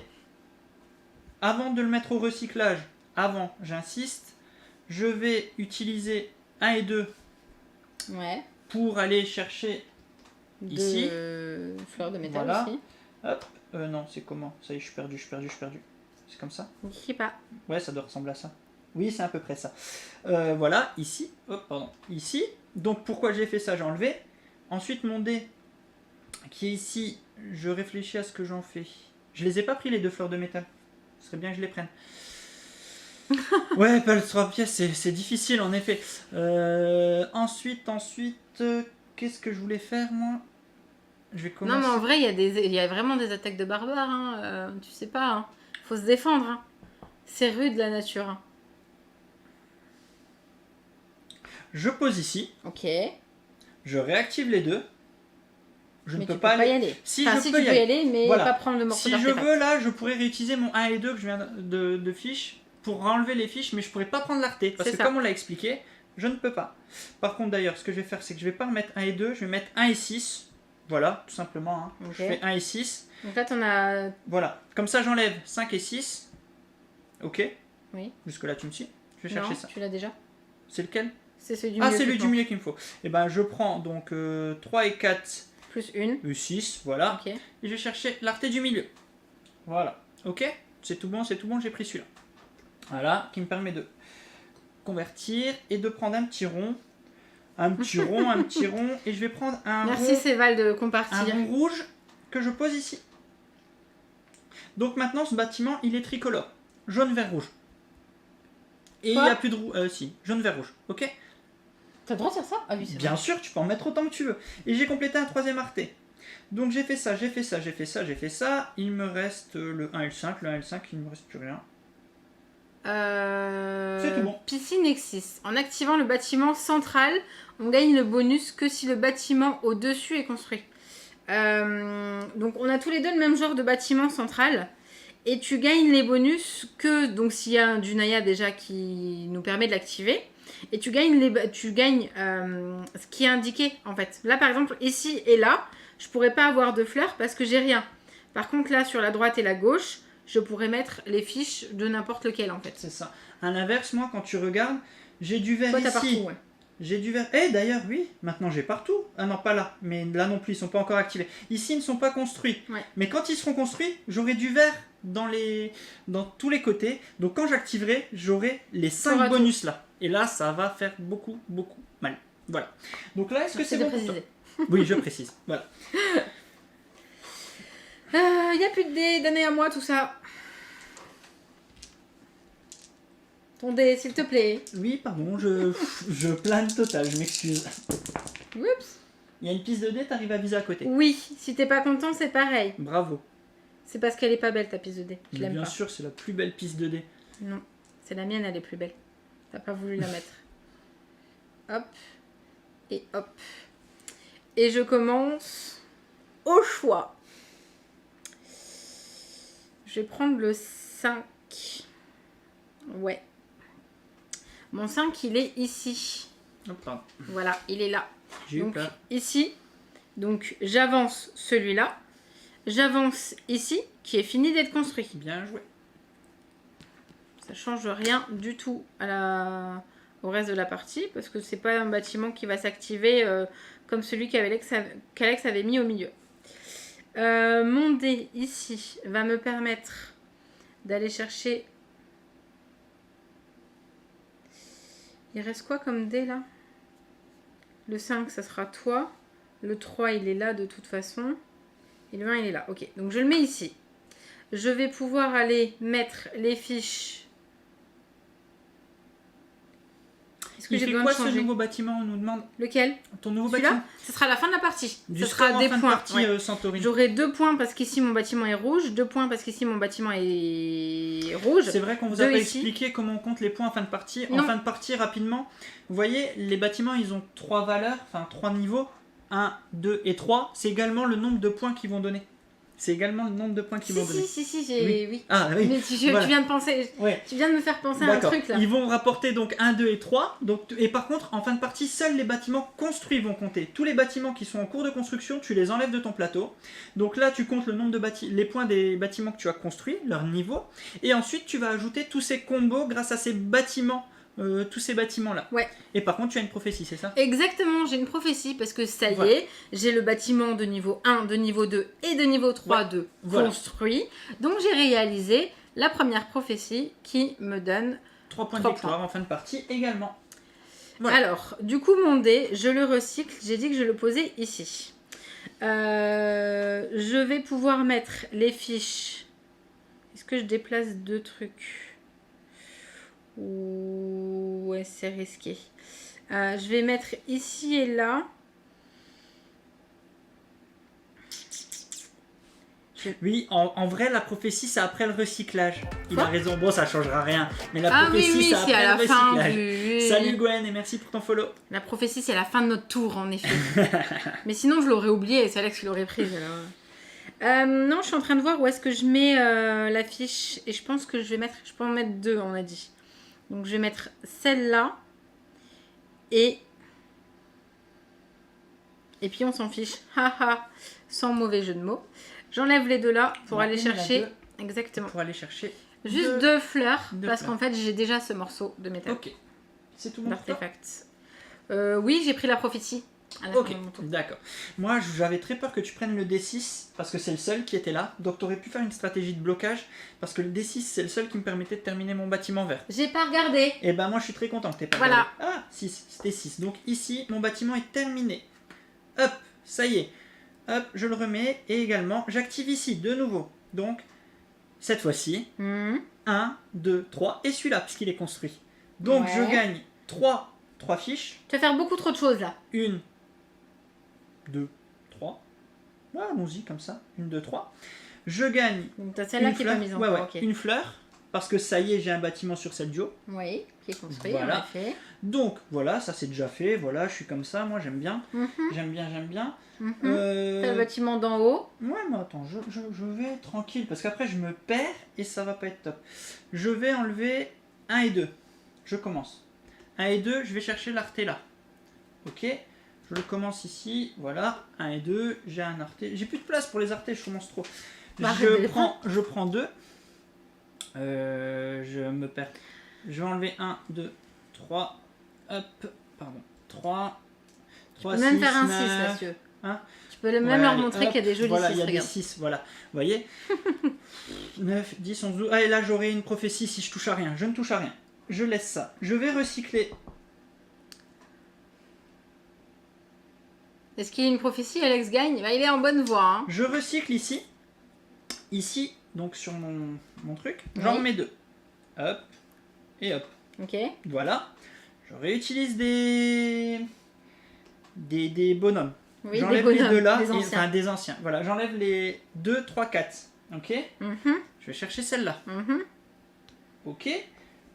avant de le mettre au recyclage, j'insiste, je vais utiliser 1 et 2 pour aller chercher ici. Fleurs de métal voilà. aussi. Hop. Non, c'est comment? Ça y est, je suis perdu. C'est comme ça? Je sais pas. Ouais, ça doit ressembler à ça. Oui, c'est à peu près ça. Voilà, ici. Hop, pardon. Ici. Donc pourquoi j'ai fait ça? J'ai enlevé. Ensuite, mon dé qui est ici, je réfléchis à ce que j'en fais. Je les ai pas pris les 2 fleurs de métal. Ce serait bien que je les prenne. Ouais, pas le 3 pièces, c'est difficile en effet. Ensuite, qu'est-ce que je voulais faire moi? Je vais commencer. Non, mais en vrai, il y a vraiment des attaques de barbares. Hein. Tu sais pas. Hein. Faut se défendre. Hein. C'est rude la nature. Hein. Je pose ici. Ok. Je réactive les 2. Je mais ne peux tu pas peux y aller. Si, enfin, je si peux tu peux y aller, mais voilà. pas prendre le morceau Si je d'artefact. veux, là, je pourrais réutiliser mon 1 et 2 que je viens de fiches pour enlever les fiches, mais je pourrais pas prendre l'arté. Parce que comme on l'a expliqué, je ne peux pas. Par contre, d'ailleurs, ce que je vais faire, c'est que je vais pas remettre 1 et 2, je vais mettre 1 et 6. Voilà, tout simplement. Hein. Okay. Je fais 1 et 6. Donc là, t'en as... Voilà. Comme ça, j'enlève 5 et 6. Ok. Oui. Jusque-là, tu me suis? Je vais chercher ça. Tu l'as déjà. C'est lequel? C'est celui du milieu. Ah, c'est celui du milieu qu'il me faut. Et ben, je prends donc 3 et 4. Plus 1. 6, voilà. Okay. Et je vais chercher l'arté du milieu. Voilà. Ok. C'est tout bon, j'ai pris celui-là. Voilà, qui me permet de convertir et de prendre un petit rond. Un petit rond, et je vais prendre un Merci Céval de compartir. Un rond rouge que je pose ici. Donc maintenant, ce bâtiment, il est tricolore. Jaune, vert, rouge. Et il n'y a plus de rouge. Si, jaune, vert, rouge. Ok. T'as le droit de faire ça? Ah oui, c'est bien sûr, tu peux en mettre autant que tu veux. Et j'ai complété un 3e arté. Donc j'ai fait ça. Il me reste le 1 et le 5. Le 1 et le 5, il ne me reste plus rien. C'est tout bon. Piscine Exis. En activant le bâtiment central, on gagne le bonus que si le bâtiment au-dessus est construit. Donc on a tous les deux le même genre de bâtiment central. Et tu gagnes les bonus que, donc s'il y a du Naya déjà qui nous permet de l'activer. Et tu gagnes, ce qui est indiqué en fait. Là par exemple, ici et là, je pourrais pas avoir de fleurs parce que j'ai rien. Par contre là, sur la droite et la gauche, je pourrais mettre les fiches de n'importe lequel en fait. C'est ça. À l'inverse, moi quand tu regardes, j'ai du vert ici. Partout, ouais. J'ai du vert. Eh d'ailleurs, oui, maintenant j'ai partout. Ah non, pas là. Mais là non plus, ils sont pas encore activés. Ici, ils ne sont pas construits. Ouais. Mais quand ils seront construits, j'aurai du vert dans tous les côtés. Donc quand j'activerai, j'aurai les 5 bonus là. Et là, ça va faire beaucoup mal. Voilà. Donc là, est-ce que c'est bon pour toi? Oui, je précise. Voilà. Il n'y a plus de dés, donnez à moi tout ça. Ton dé, s'il te plaît. Oui, pardon, je plane total, je m'excuse. Oups. Il y a une piste de dés, t'arrives à viser à côté. Oui, si t'es pas content, c'est pareil. Bravo. C'est parce qu'elle est pas belle ta piste de dés. Je l'aime pas. Bien sûr, c'est la plus belle piste de dés. Non, c'est la mienne, elle est plus belle. T'as pas voulu la mettre. Hop. Et hop. Et je commence au choix. Je vais prendre le 5. Ouais. Mon 5, il est ici. Oh, pardon. Voilà, il est là. J'ai eu peur. Ici, donc j'avance celui-là. J'avance ici, qui est fini d'être construit. Bien joué. Ça change rien du tout au reste de la partie, parce que c'est pas un bâtiment qui va s'activer comme celui qu'Alex avait mis au milieu. Mon dé ici va me permettre d'aller chercher... Il reste quoi comme dé là? Le 5, ça sera toi. Le 3, il est là de toute façon. Et le 1, il est là. Ok, donc je le mets ici. Je vais pouvoir aller mettre les fiches. Est-ce que j'ai besoin de changer? Ce nouveau bâtiment, on nous demande? Lequel? Ton nouveau bâtiment? Ce sera la fin de la partie. Ce sera des points. J'aurai 2 points parce qu'ici mon bâtiment est rouge, 2 points parce qu'ici mon bâtiment est rouge. C'est vrai qu'on vous a pas expliqué comment on compte les points en fin de partie. En fin de partie, rapidement, vous voyez, les bâtiments, ils ont 3 valeurs, enfin 3 niveaux. 1, 2 et 3. C'est également le nombre de points qu'ils vont donner. C'est également le nombre de points qu'ils vont donner. Si, j'ai... Oui. Ah oui. Mais tu viens de penser... Ouais. Tu viens de me faire penser à un truc là. Ils vont rapporter donc 1, 2 et 3. Donc, et par contre, en fin de partie, seuls les bâtiments construits vont compter. Tous les bâtiments qui sont en cours de construction, tu les enlèves de ton plateau. Donc là, tu comptes le nombre de les points des bâtiments que tu as construits, leur niveau. Et ensuite, tu vas ajouter tous ces combos grâce à ces bâtiments. Tous ces bâtiments-là. Ouais. Et par contre, tu as une prophétie, c'est ça? Exactement, j'ai une prophétie parce que ça y est, j'ai le bâtiment de niveau 1, de niveau 2 et de niveau 3 de construit. Donc j'ai réalisé la première prophétie qui me donne 3 points de 3 victoire points. en fin de partie également. Voilà. Alors, du coup, mon dé, je le recycle. J'ai dit que je le posais ici. Je vais pouvoir mettre les fiches. Est-ce que je déplace 2 trucs? Ouais, c'est risqué. Je vais mettre ici et là. Oui, en vrai, la prophétie, c'est après le recyclage. Il a raison. Bon, ça changera rien. Mais la prophétie, c'est après le recyclage. Salut Gwen et merci pour ton follow. La prophétie, c'est la fin de notre tour, en effet. Mais sinon, je l'aurais oublié et c'est Alex qui l'aurait prise. Non, je suis en train de voir où est-ce que je mets la fiche. Et je pense que je peux en mettre 2, on a dit. Donc, je vais mettre celle-là. Et puis, on s'en fiche. Haha. Sans mauvais jeu de mots. J'enlève les 2 là pour aller chercher. Exactement. Pour aller chercher. Juste 2 fleurs. Parce qu'en fait, j'ai déjà ce morceau de métal. Ok. C'est tout bon pour toi ? D'artefact. Oui, j'ai pris la prophétie. Ok, d'accord. Moi, j'avais très peur que tu prennes le D6 parce que c'est le seul qui était là. Donc, tu aurais pu faire une stratégie de blocage parce que le D6, c'est le seul qui me permettait de terminer mon bâtiment vert. J'ai pas regardé. Et ben, moi, je suis très content que tu pas voilà. regardé. Ah, 6, c'était 6. Donc, ici, mon bâtiment est terminé. Hop, ça y est. Hop, je le remets. Et également, j'active ici de nouveau. Donc, cette fois-ci, 1, 2, 3. Et celui-là, puisqu'il est construit. Donc, je gagne 3 fiches. Tu vas faire beaucoup trop de choses là. 1, 2, 3. Ouais, allons-y comme ça. 1, 2, 3. Je gagne. Donc t'as celle-là qui est pas mise en ouais, okay. Une fleur. Parce que ça y est, j'ai un bâtiment sur cette duo. Oui, qui est construit, voilà. en effet. Donc voilà, ça c'est déjà fait. Voilà, je suis comme ça. Moi j'aime bien. J'aime bien. T'as le bâtiment d'en haut. Ouais, mais attends, je vais tranquille. Parce qu'après je me perds et ça va pas être top. Je vais enlever 1 et 2. Je commence. 1 et 2, je vais chercher l'arté là. Ok. Je le commence ici, voilà, 1 et 2, j'ai un arté. J'ai plus de place pour les artés, je commence trop. Je prends 2. Je me perds. Je vais enlever 1, 2, 3. Hop, pardon. 3. 3, 6, 9. Tu peux même faire un 6 là, si hein, tu peux même leur montrer qu'il y a des jolis 6. Voilà, il y a des 6, voilà. Vous voyez 9, 10, 11, 12. Ah, et là j'aurai une prophétie si je touche à rien. Je ne touche à rien. Je laisse ça. Je vais recycler. Est-ce qu'il y a une prophétie, Alex gagne? Bah, il est en bonne voie. Hein. Je recycle ici. Ici, donc sur mon truc, j'en remets 2. Hop. Et hop. Ok. Voilà. Je réutilise des bonhommes. Oui, j'enlève les 2 là. des anciens. Enfin, des anciens. Voilà, j'enlève les 2, 3, 4. Ok. Je vais chercher celle-là. Ok.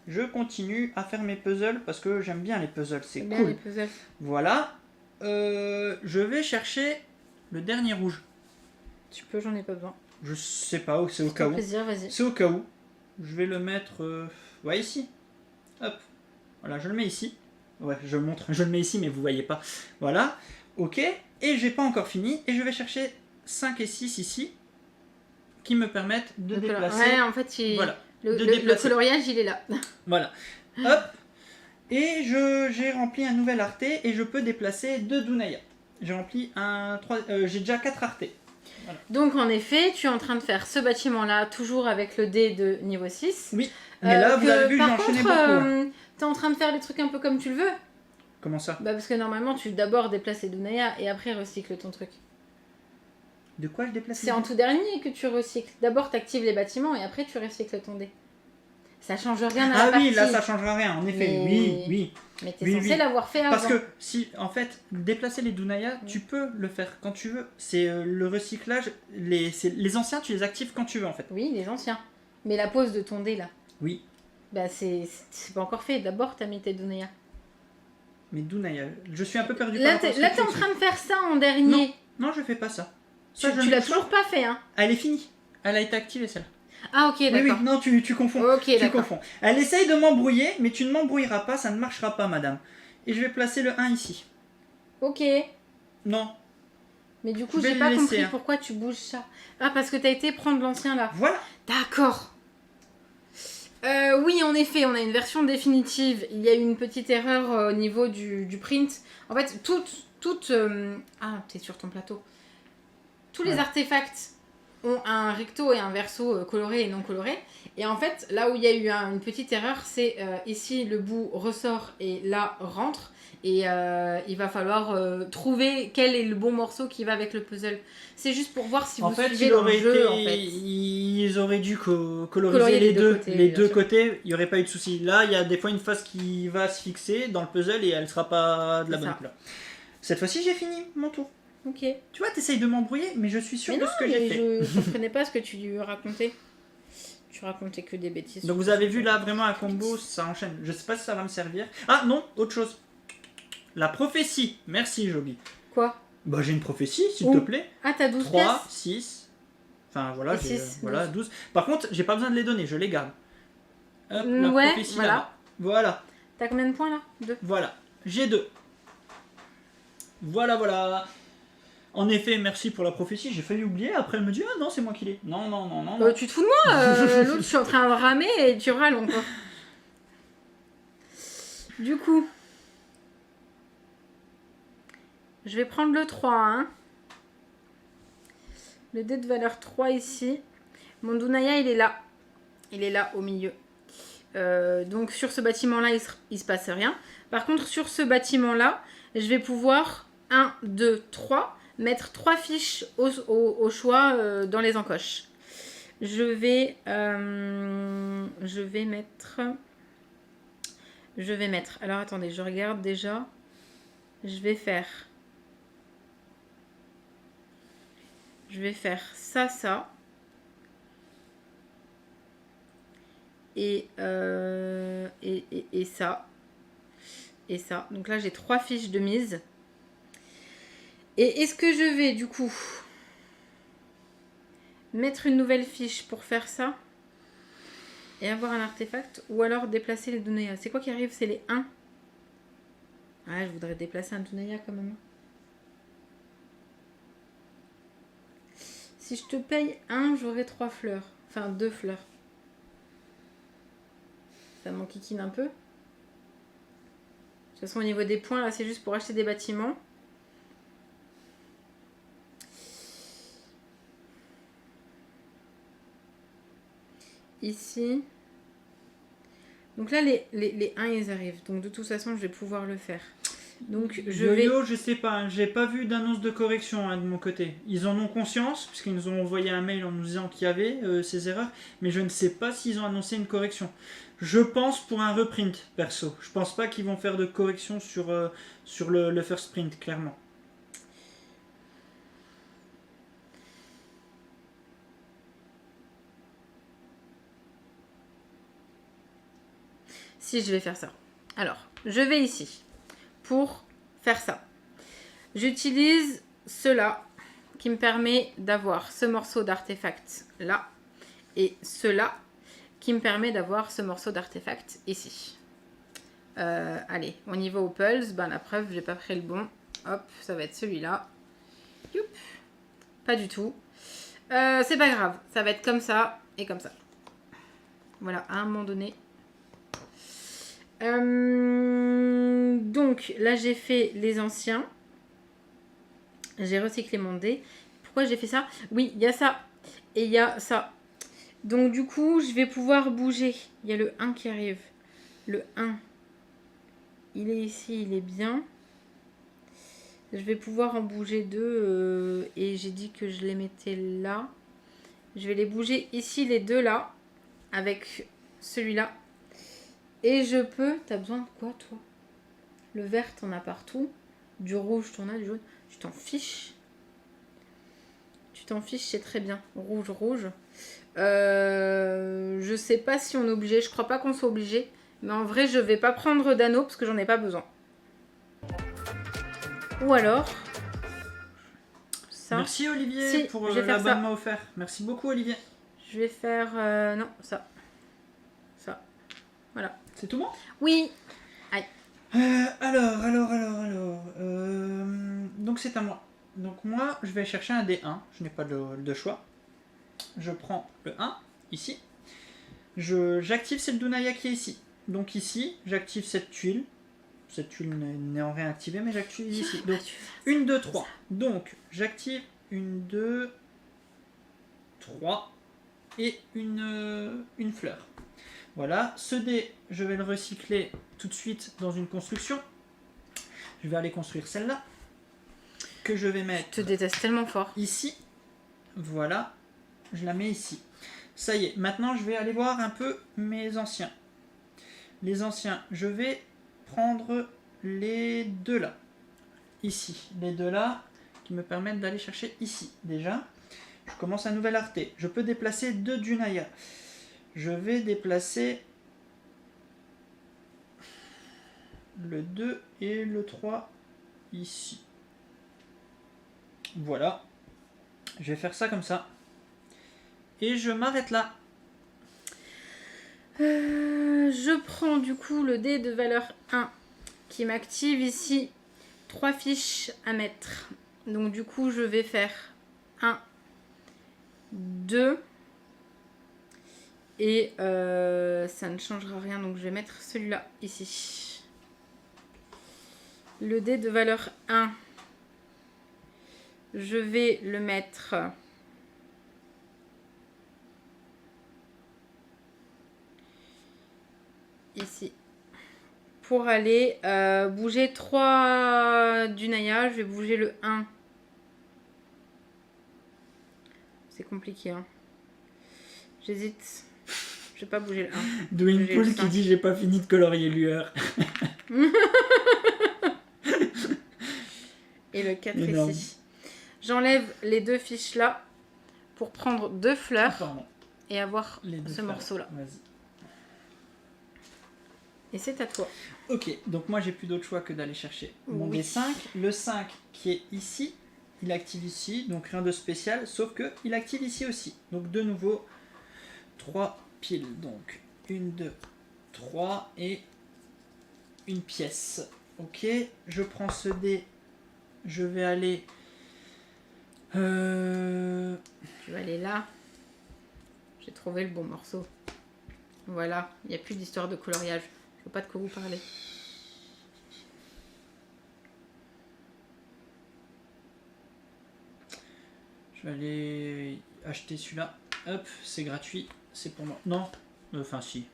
Je continue à faire mes puzzles parce que j'aime bien les puzzles. C'est cool. Les puzzles. Voilà. Je vais chercher le dernier rouge. Tu peux, j'en ai pas besoin. Je sais pas où, c'est au cas où. Plaisir, vas-y. C'est au cas où. Je vais le mettre ouais, ici. Hop. Voilà, je le mets ici. Ouais, je montre. Je le mets ici, mais vous voyez pas. Voilà. Ok. Et j'ai pas encore fini. Et je vais chercher 5 et 6 ici. Qui me permettent de déplacer. Ouais, en fait, voilà. le coloriage, il est là. Voilà. Hop. Et j'ai rempli un nouvel arté et je peux déplacer 2 Dunaya. J'ai rempli j'ai déjà 4 artés. Voilà. Donc en effet, tu es en train de faire ce bâtiment-là, toujours avec le dé de niveau 6. Oui, mais là, vous avez vu, j'ai enchaîné beaucoup. Tu es en train de faire les trucs un peu comme tu le veux. Comment ça? Bah parce que normalement, tu d'abord déplaces les Dunaya et après recycles ton truc. De quoi je déplace? C'est en tout dernier que tu recycles. D'abord, tu actives les bâtiments et après, tu recycles ton dé. Ça change rien à la partie. Ah oui, là ça changera rien, en effet. Oui. Mais t'es censé l'avoir fait avant. Parce que si, en fait, déplacer les Dunaya, tu peux le faire quand tu veux. C'est le recyclage. Les anciens, tu les actives quand tu veux, en fait. Oui, les anciens. Mais la pose de ton dé là. Oui. Bah c'est pas encore fait. D'abord, t'as mis tes Dunaya. Mais Dunaya, je suis un peu perdu. Là, t'es en train de faire ça en dernier. Non, je fais pas ça. Tu l'as toujours pas fait, hein. Elle est finie. Elle a été activée, celle-là. Ah ok, d'accord. Oui, non, tu confonds. Ok, tu confonds. Elle essaye de m'embrouiller, mais tu ne m'embrouilleras pas, ça ne marchera pas, madame. Et je vais placer le 1 ici. Ok. Non. Mais du coup, j'ai pas compris pourquoi tu bouges ça. Ah, parce que t'as été prendre l'ancien là. Voilà. D'accord. Oui, en effet, on a une version définitive. Il y a eu une petite erreur au niveau du print. En fait, Ah, t'es sur ton plateau. Tous les artefacts ont un recto et un verso coloré et non coloré. Et en fait, là où il y a eu une petite erreur, c'est ici le bout ressort et là rentre. Et il va falloir trouver quel est le bon morceau qui va avec le puzzle. C'est juste pour voir si vous suivez dans le jeu, en fait. Ils auraient dû coloriser les deux côtés, il n'y aurait pas eu de souci. Là, il y a des fois une face qui va se fixer dans le puzzle et elle ne sera pas de la bonne couleur. Cette fois-ci, j'ai fini mon tour. Ok. Tu vois, t'essayes de m'embrouiller, mais je suis sûr de ce que j'ai fait. Je comprenais pas ce que tu racontais. Tu racontais que des bêtises. Donc vous avez vu là, vraiment un combo, ça enchaîne. Je sais pas si ça va me servir. Ah non, autre chose. La prophétie. Merci, Joby. Quoi? Bah j'ai une prophétie, s'il te plaît. Ah, t'as 12 3, pièces 6. Enfin voilà, j'ai 6, voilà 12. Par contre, j'ai pas besoin de les donner, je les garde. Hop, la ouais, prophétie voilà. là-bas. Voilà. T'as combien de points là? 2. Voilà, j'ai 2. Voilà. En effet, merci pour la prophétie, j'ai failli oublier, après elle me dit ah non c'est moi qui l'ai. Non. Tu te fous de moi l'autre je suis en train de ramer et tu râles encore. Du coup, je vais prendre le 3, hein. Le dé de valeur 3 ici. Mon Dunaya il est là. Il est là au milieu. Donc sur ce bâtiment là il se passe rien. Par contre sur ce bâtiment là, je vais pouvoir 1, 2, 3 mettre 3 fiches au choix dans les encoches. Je vais mettre. Alors attendez, je regarde déjà. Je vais faire ça. Et ça. Et ça. Donc là, j'ai 3 fiches de mise. Et est-ce que je vais, du coup, mettre une nouvelle fiche pour faire ça et avoir un artefact, ou alors déplacer les Dunaya? C'est quoi qui arrive? C'est les 1. Ah, je voudrais déplacer un Dunaya quand même. Si je te paye 1, j'aurai 3 fleurs. Enfin, 2 fleurs. Ça m'enquiquine un peu. De toute façon, au niveau des points, là, c'est juste pour acheter des bâtiments. Ici. Donc là, les 1, ils arrivent. Donc de toute façon, je vais pouvoir le faire. Donc je sais pas, j'ai pas vu d'annonce de correction de mon côté. Ils en ont conscience, puisqu'ils nous ont envoyé un mail en nous disant qu'il y avait ces erreurs, mais je ne sais pas s'ils ont annoncé une correction. Je pense pour un reprint, perso. Je pense pas qu'ils vont faire de correction sur le first print, clairement. Si, je vais faire ça. Alors, je vais ici pour faire ça. J'utilise cela qui me permet d'avoir ce morceau d'artefact là et cela qui me permet d'avoir ce morceau d'artefact ici. Allez, on y va au pulse. Ben, la preuve, j'ai pas pris le bon. Hop, ça va être celui-là. Youp. Pas du tout. C'est pas grave, ça va être comme ça et comme ça. Voilà, à un moment donné. Donc là j'ai fait les anciens. J'ai recyclé mon dé. Pourquoi j'ai fait ça? Oui, il y a ça et il y a ça. Donc du coup je vais pouvoir bouger. Il y a le 1 qui arrive. Le 1. Il est ici, il est bien. Je vais pouvoir en bouger 2 et j'ai dit que je les mettais là. Je vais les bouger ici les 2 là. Avec celui-là. Et je peux... T'as besoin de quoi, toi? Le vert, t'en as partout. Du rouge, t'en as, du jaune. Tu t'en fiches. Tu t'en fiches, c'est très bien. Rouge. Je sais pas si on est obligé. Je crois pas qu'on soit obligé. Mais en vrai, je vais pas prendre d'anneau parce que j'en ai pas besoin. Ou alors... ça. Merci, Olivier, pour l'abonnement offert. Merci beaucoup, Olivier. Je vais faire... non, ça. Ça. Voilà. C'est tout bon? Oui. Aïe. Alors. Donc c'est à moi. Donc moi, je vais chercher un D1. Je n'ai pas de choix. Je prends le 1, ici. J'active cette Dunaya qui est ici. Donc ici, j'active cette tuile. Cette tuile n'est en rien activée, mais j'active ici. Donc 1, 2, 3. Donc j'active 1, 2... 3 et une fleur. Voilà, ce dé, je vais le recycler tout de suite dans une construction. Je vais aller construire celle-là, que je vais mettre... Je te déteste tellement fort. Ici, voilà, je la mets ici. Ça y est, maintenant je vais aller voir un peu mes anciens. Les anciens, je vais prendre les deux là. Ici, les deux là, qui me permettent d'aller chercher ici. Déjà, je commence un nouvel arté. Je peux déplacer 2 Dunaya. Je vais déplacer le 2 et le 3 ici. Voilà. Je vais faire ça comme ça. Et je m'arrête là. Je prends du coup le dé de valeur 1 qui m'active ici 3 fiches à mettre. Donc du coup je vais faire 1, 2 et ça ne changera rien, donc je vais mettre celui-là ici. Le dé de valeur 1, je vais le mettre ici. Pour aller bouger 3 Dunaya, je vais bouger le 1. C'est compliqué, hein. J'hésite. Je vais pas bouger le 1. Dwayne Poole qui dit j'ai pas fini de colorier lueur. Et le 4 Énorme. ici. J'enlève les 2 fiches là pour prendre 2 fleurs et avoir ce morceau là. Vas-y. Et c'est à toi. Ok, donc moi j'ai plus d'autre choix que d'aller chercher mon Oui. D5. Le 5 qui est ici, il active ici, donc rien de spécial, sauf que il active ici aussi. Donc de nouveau, 3 piles. Donc 1, 2, 3 et une pièce. Ok, je prends ce dé, je vais aller... Je vais aller là. J'ai trouvé le bon morceau. Voilà, il n'y a plus d'histoire de coloriage. Je ne vois pas de quoi vous parlez. Je vais aller acheter celui-là. Hop, c'est gratuit. C'est pour moi. Non, enfin si.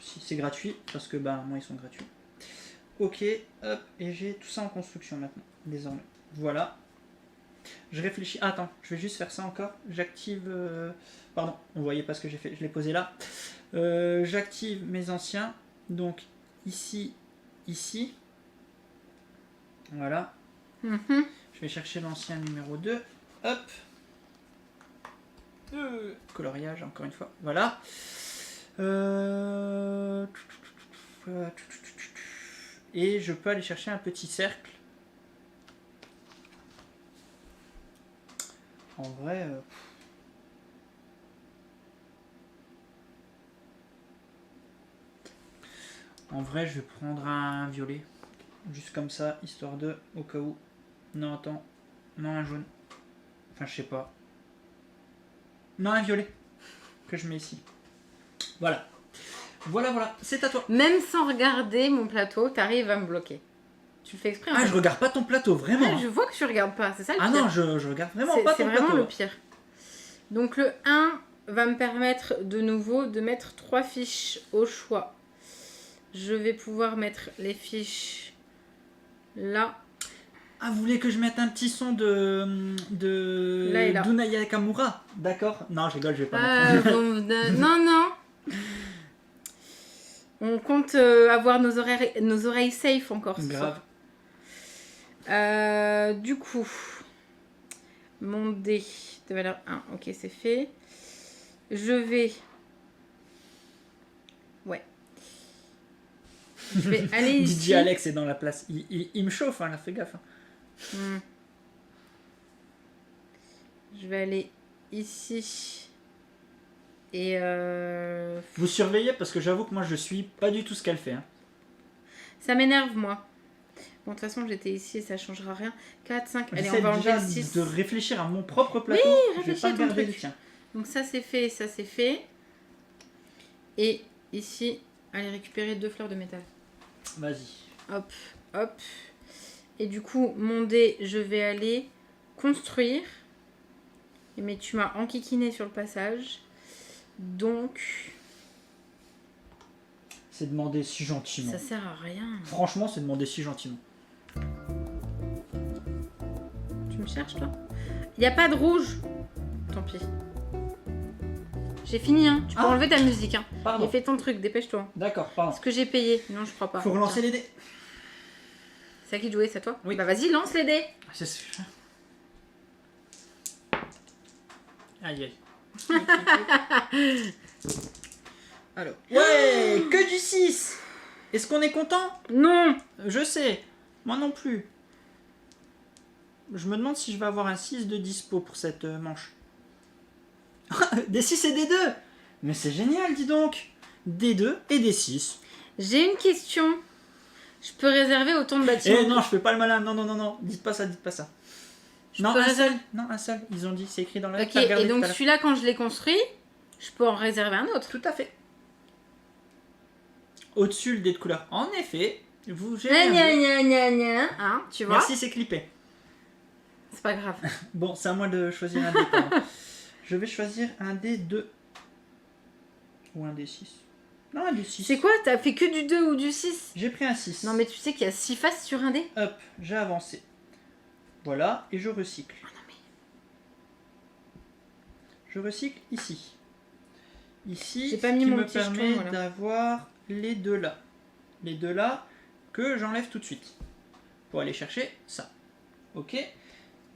Si, c'est gratuit parce que bah moi ils sont gratuits. Ok, hop, et j'ai tout ça en construction maintenant, désormais. Voilà. Je réfléchis. Ah, attends, je vais juste faire ça encore. J'active. Pardon, on voyait pas ce que j'ai fait. Je l'ai posé là. J'active mes anciens. Donc ici, ici. Voilà. Je vais chercher l'ancien numéro 2. Hop. Coloriage, encore une fois. Voilà. Et je peux aller chercher un petit cercle. En vrai... En vrai, je vais prendre un violet. Juste comme ça, histoire de... Au cas où. Non, attends. Non, un jaune. Enfin, je sais pas. Non, un violet. Que je mets ici. Voilà. Voilà, c'est à toi. Même sans regarder mon plateau, tu arrives à me bloquer. Tu le fais exprès. Ah, je regarde pas ton plateau, vraiment. Je vois que tu regardes pas, c'est ça le pire. Ah non, je regarde vraiment pas ton plateau. C'est vraiment le pire. Donc le 1 va me permettre de nouveau de mettre 3 fiches au choix. Je vais pouvoir mettre les fiches là. Ah, vous voulez que je mette un petit son de Là et là. Dunaya Kamura? D'accord. Non, je rigole, je vais pas mettre. Non. On compte avoir nos oreilles safe encore ce Grave. soir. Du coup, mon dé de valeur 1, ok, c'est fait. Je vais... Ouais. Je vais aller ici. DJ Alex est dans la place. Il me chauffe, hein, là, fais gaffe. Je vais aller ici. Et Vous surveillez parce que j'avoue que moi je suis pas du tout ce qu'elle fait. Hein. Ça m'énerve, moi. Bon, de toute façon, j'étais ici et ça changera rien. 4, 5, allez, on va enlever déjà le 6. de réfléchir à mon propre plateau. Oui, je vais réfléchis pas à ton garder truc. le tien. Donc ça, c'est fait, ça, c'est fait. Et ici, allez récupérer 2 fleurs de métal. Vas-y. Hop, hop. Et du coup, mon dé, je vais aller construire Mais tu m'as enquiquiné sur le passage. Donc... C'est demandé si gentiment. Ça sert à rien. Franchement, c'est demandé si gentiment. Tu me cherches, toi? Il n'y a pas de rouge. Tant pis. J'ai fini, hein. Tu peux enlever ta musique, hein. Pardon. Et fais ton truc, dépêche-toi. D'accord, pardon. Est-ce que j'ai payé? Non, je crois pas. Faut relancer les dés. C'est à qui de jouer, c'est à toi? Oui. Bah vas-y, lance les dés. C'est ce que je fais. Aïe aïe. Alors. Ouais, que du 6. Est-ce qu'on est content? Non. Je sais. Moi non plus. Je me demande si je vais avoir un 6 de dispo pour cette manche. Des 6 et des 2. Mais c'est génial, dis donc. Des 2 et des 6. J'ai une question. Je peux réserver autant de bâtiments? Eh non, je fais pas le malin. Non, non, non, non. Dites pas ça, dites pas ça. Non, peux un réserver- seul. Non, un seul. Ils ont dit, c'est écrit dans la... Ok, T'as regardé et donc tout à l'heure. celui-là, quand je l'ai construit, je peux en réserver un autre. Tout à fait. Au-dessus, le dé de couleur. En effet, vous... j'ai Gna bien gna vu. gna gna gna. Hein, tu vois? Merci, c'est clippé. C'est pas grave. Bon, c'est à moi de choisir un dé. Pardon. Je vais choisir un dé 2. Ou un dé 6. Non, un dé 6. C'est quoi? T'as fait que du 2 ou du 6? J'ai pris un 6. Non mais tu sais qu'il y a 6 faces sur un dé? Hop, j'ai avancé. Voilà, et je recycle. Oh non mais... Je recycle ici. Ici, J'ai pas ce mis qui mon me petit jeton, permet voilà. d'avoir les deux là. Les deux là que j'enlève tout de suite. Pour aller chercher ça. Ok.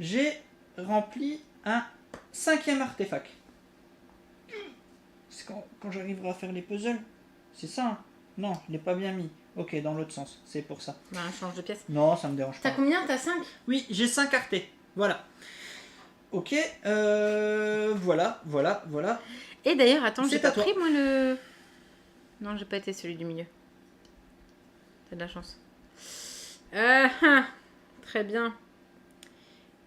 J'ai rempli un 5e artefact. C'est quand j'arriverai à faire les puzzles. C'est ça, hein? Non, je l'ai pas bien mis. Ok, dans l'autre sens. C'est pour ça. Bah, on change de pièce. Non, ça me dérange T'as pas. combien? T'as 5? Oui, j'ai 5 artés. Voilà. Ok, voilà. Et d'ailleurs, attends, C'est j'ai pas à toi. pris moi le... Non, j'ai pas été celui du milieu. T'as de la chance. Très bien.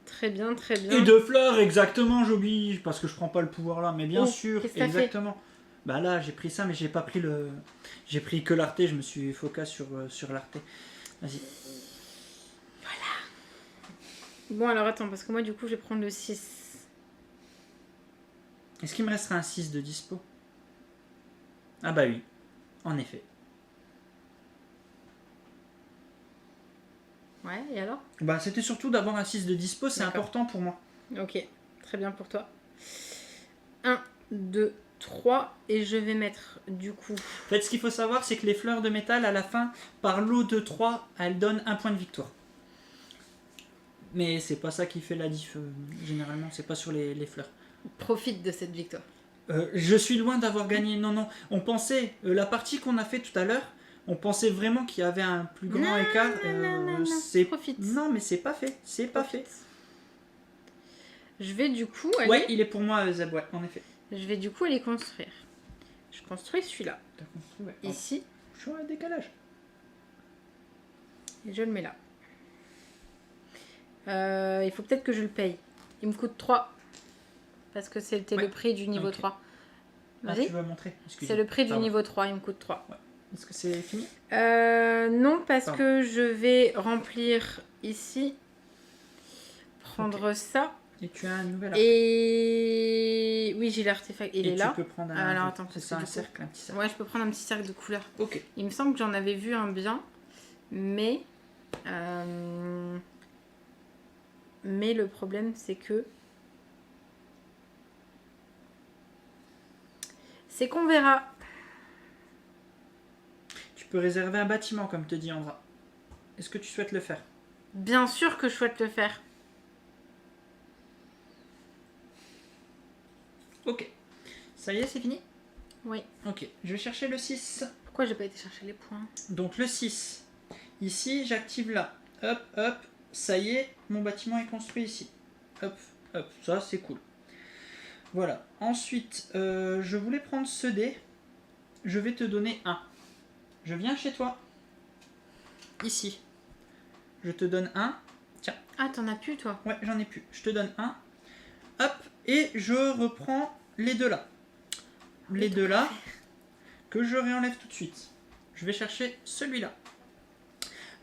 Très bien, très bien. Et deux fleurs, exactement, j'oublie, parce que je prends pas le pouvoir là, mais bien Oh, sûr, qu'est-ce que t'as exactement. Bah là, j'ai pris ça, mais j'ai pas pris le... J'ai pris que l'arté, je me suis focus sur l'arté. Vas-y. Bon, alors attends, parce que moi, du coup, je vais prendre le 6. Est-ce qu'il me restera un 6 de dispo? Ah bah oui, en effet. Ouais, et alors? Bah c'était surtout d'avoir un 6 de dispo, c'est D'accord. important pour moi. Ok, très bien pour toi. 1, 2, 3. Et je vais mettre, du coup... En fait, ce qu'il faut savoir, c'est que les fleurs de métal, à la fin, par lot de 3, elles donnent un point de victoire. Mais c'est pas ça qui fait la diff, généralement, c'est pas sur les fleurs. Profite de cette victoire. Je suis loin d'avoir gagné, non. On pensait, la partie qu'on a fait tout à l'heure, on pensait vraiment qu'il y avait un plus grand Non, écart. non. C'est... Profite. Non, mais c'est pas fait, c'est pas fait. Je vais du coup aller... Ouais, il est pour moi, Zeb, ouais, en effet. Je vais du coup aller construire. Je construis celui-là. T'as construit, ouais. Pardon. Ici. Je suis en décalage. Et je le mets là. Il faut peut-être que je le paye. Il me coûte 3. Parce que c'était Ouais. le prix du niveau Ok. 3. Ah, Vas-y. tu vas montrer. C'est le prix du Pardon. niveau 3. Il me coûte 3. Est-ce que c'est fini? Non, parce Pardon. que je vais remplir ici. Prendre ça. Et tu as un nouvel Et... Oui, j'ai l'artefact. Il Et est là. tu peux prendre un... Alors, attends, c'est parce ça, que un du coup- cercle, un petit cercle. Ouais, je peux prendre un petit cercle de couleur. Ok. Il me semble que j'en avais vu un bien. Mais le problème, c'est que... C'est qu'on verra. Tu peux réserver un bâtiment, comme te dit Andra. Est-ce que tu souhaites le faire? Bien sûr que je souhaite le faire. Ok. Ça y est, c'est fini? Oui. Ok. Je vais chercher le 6. Pourquoi j'ai pas été chercher les points? Donc le 6. Ici, j'active là. Hop, hop. Ça y est, mon bâtiment est construit ici. Hop, hop. Ça, c'est cool. Voilà. Ensuite, je voulais prendre ce dé. Je vais te donner 1. Je viens chez toi. Ici. Je te donne 1. Tiens. Ah, t'en as plus, toi? Ouais, j'en ai plus. Je te donne 1. Hop. Et je reprends les deux là. Les deux là. Que je réenlève tout de suite. Je vais chercher celui-là.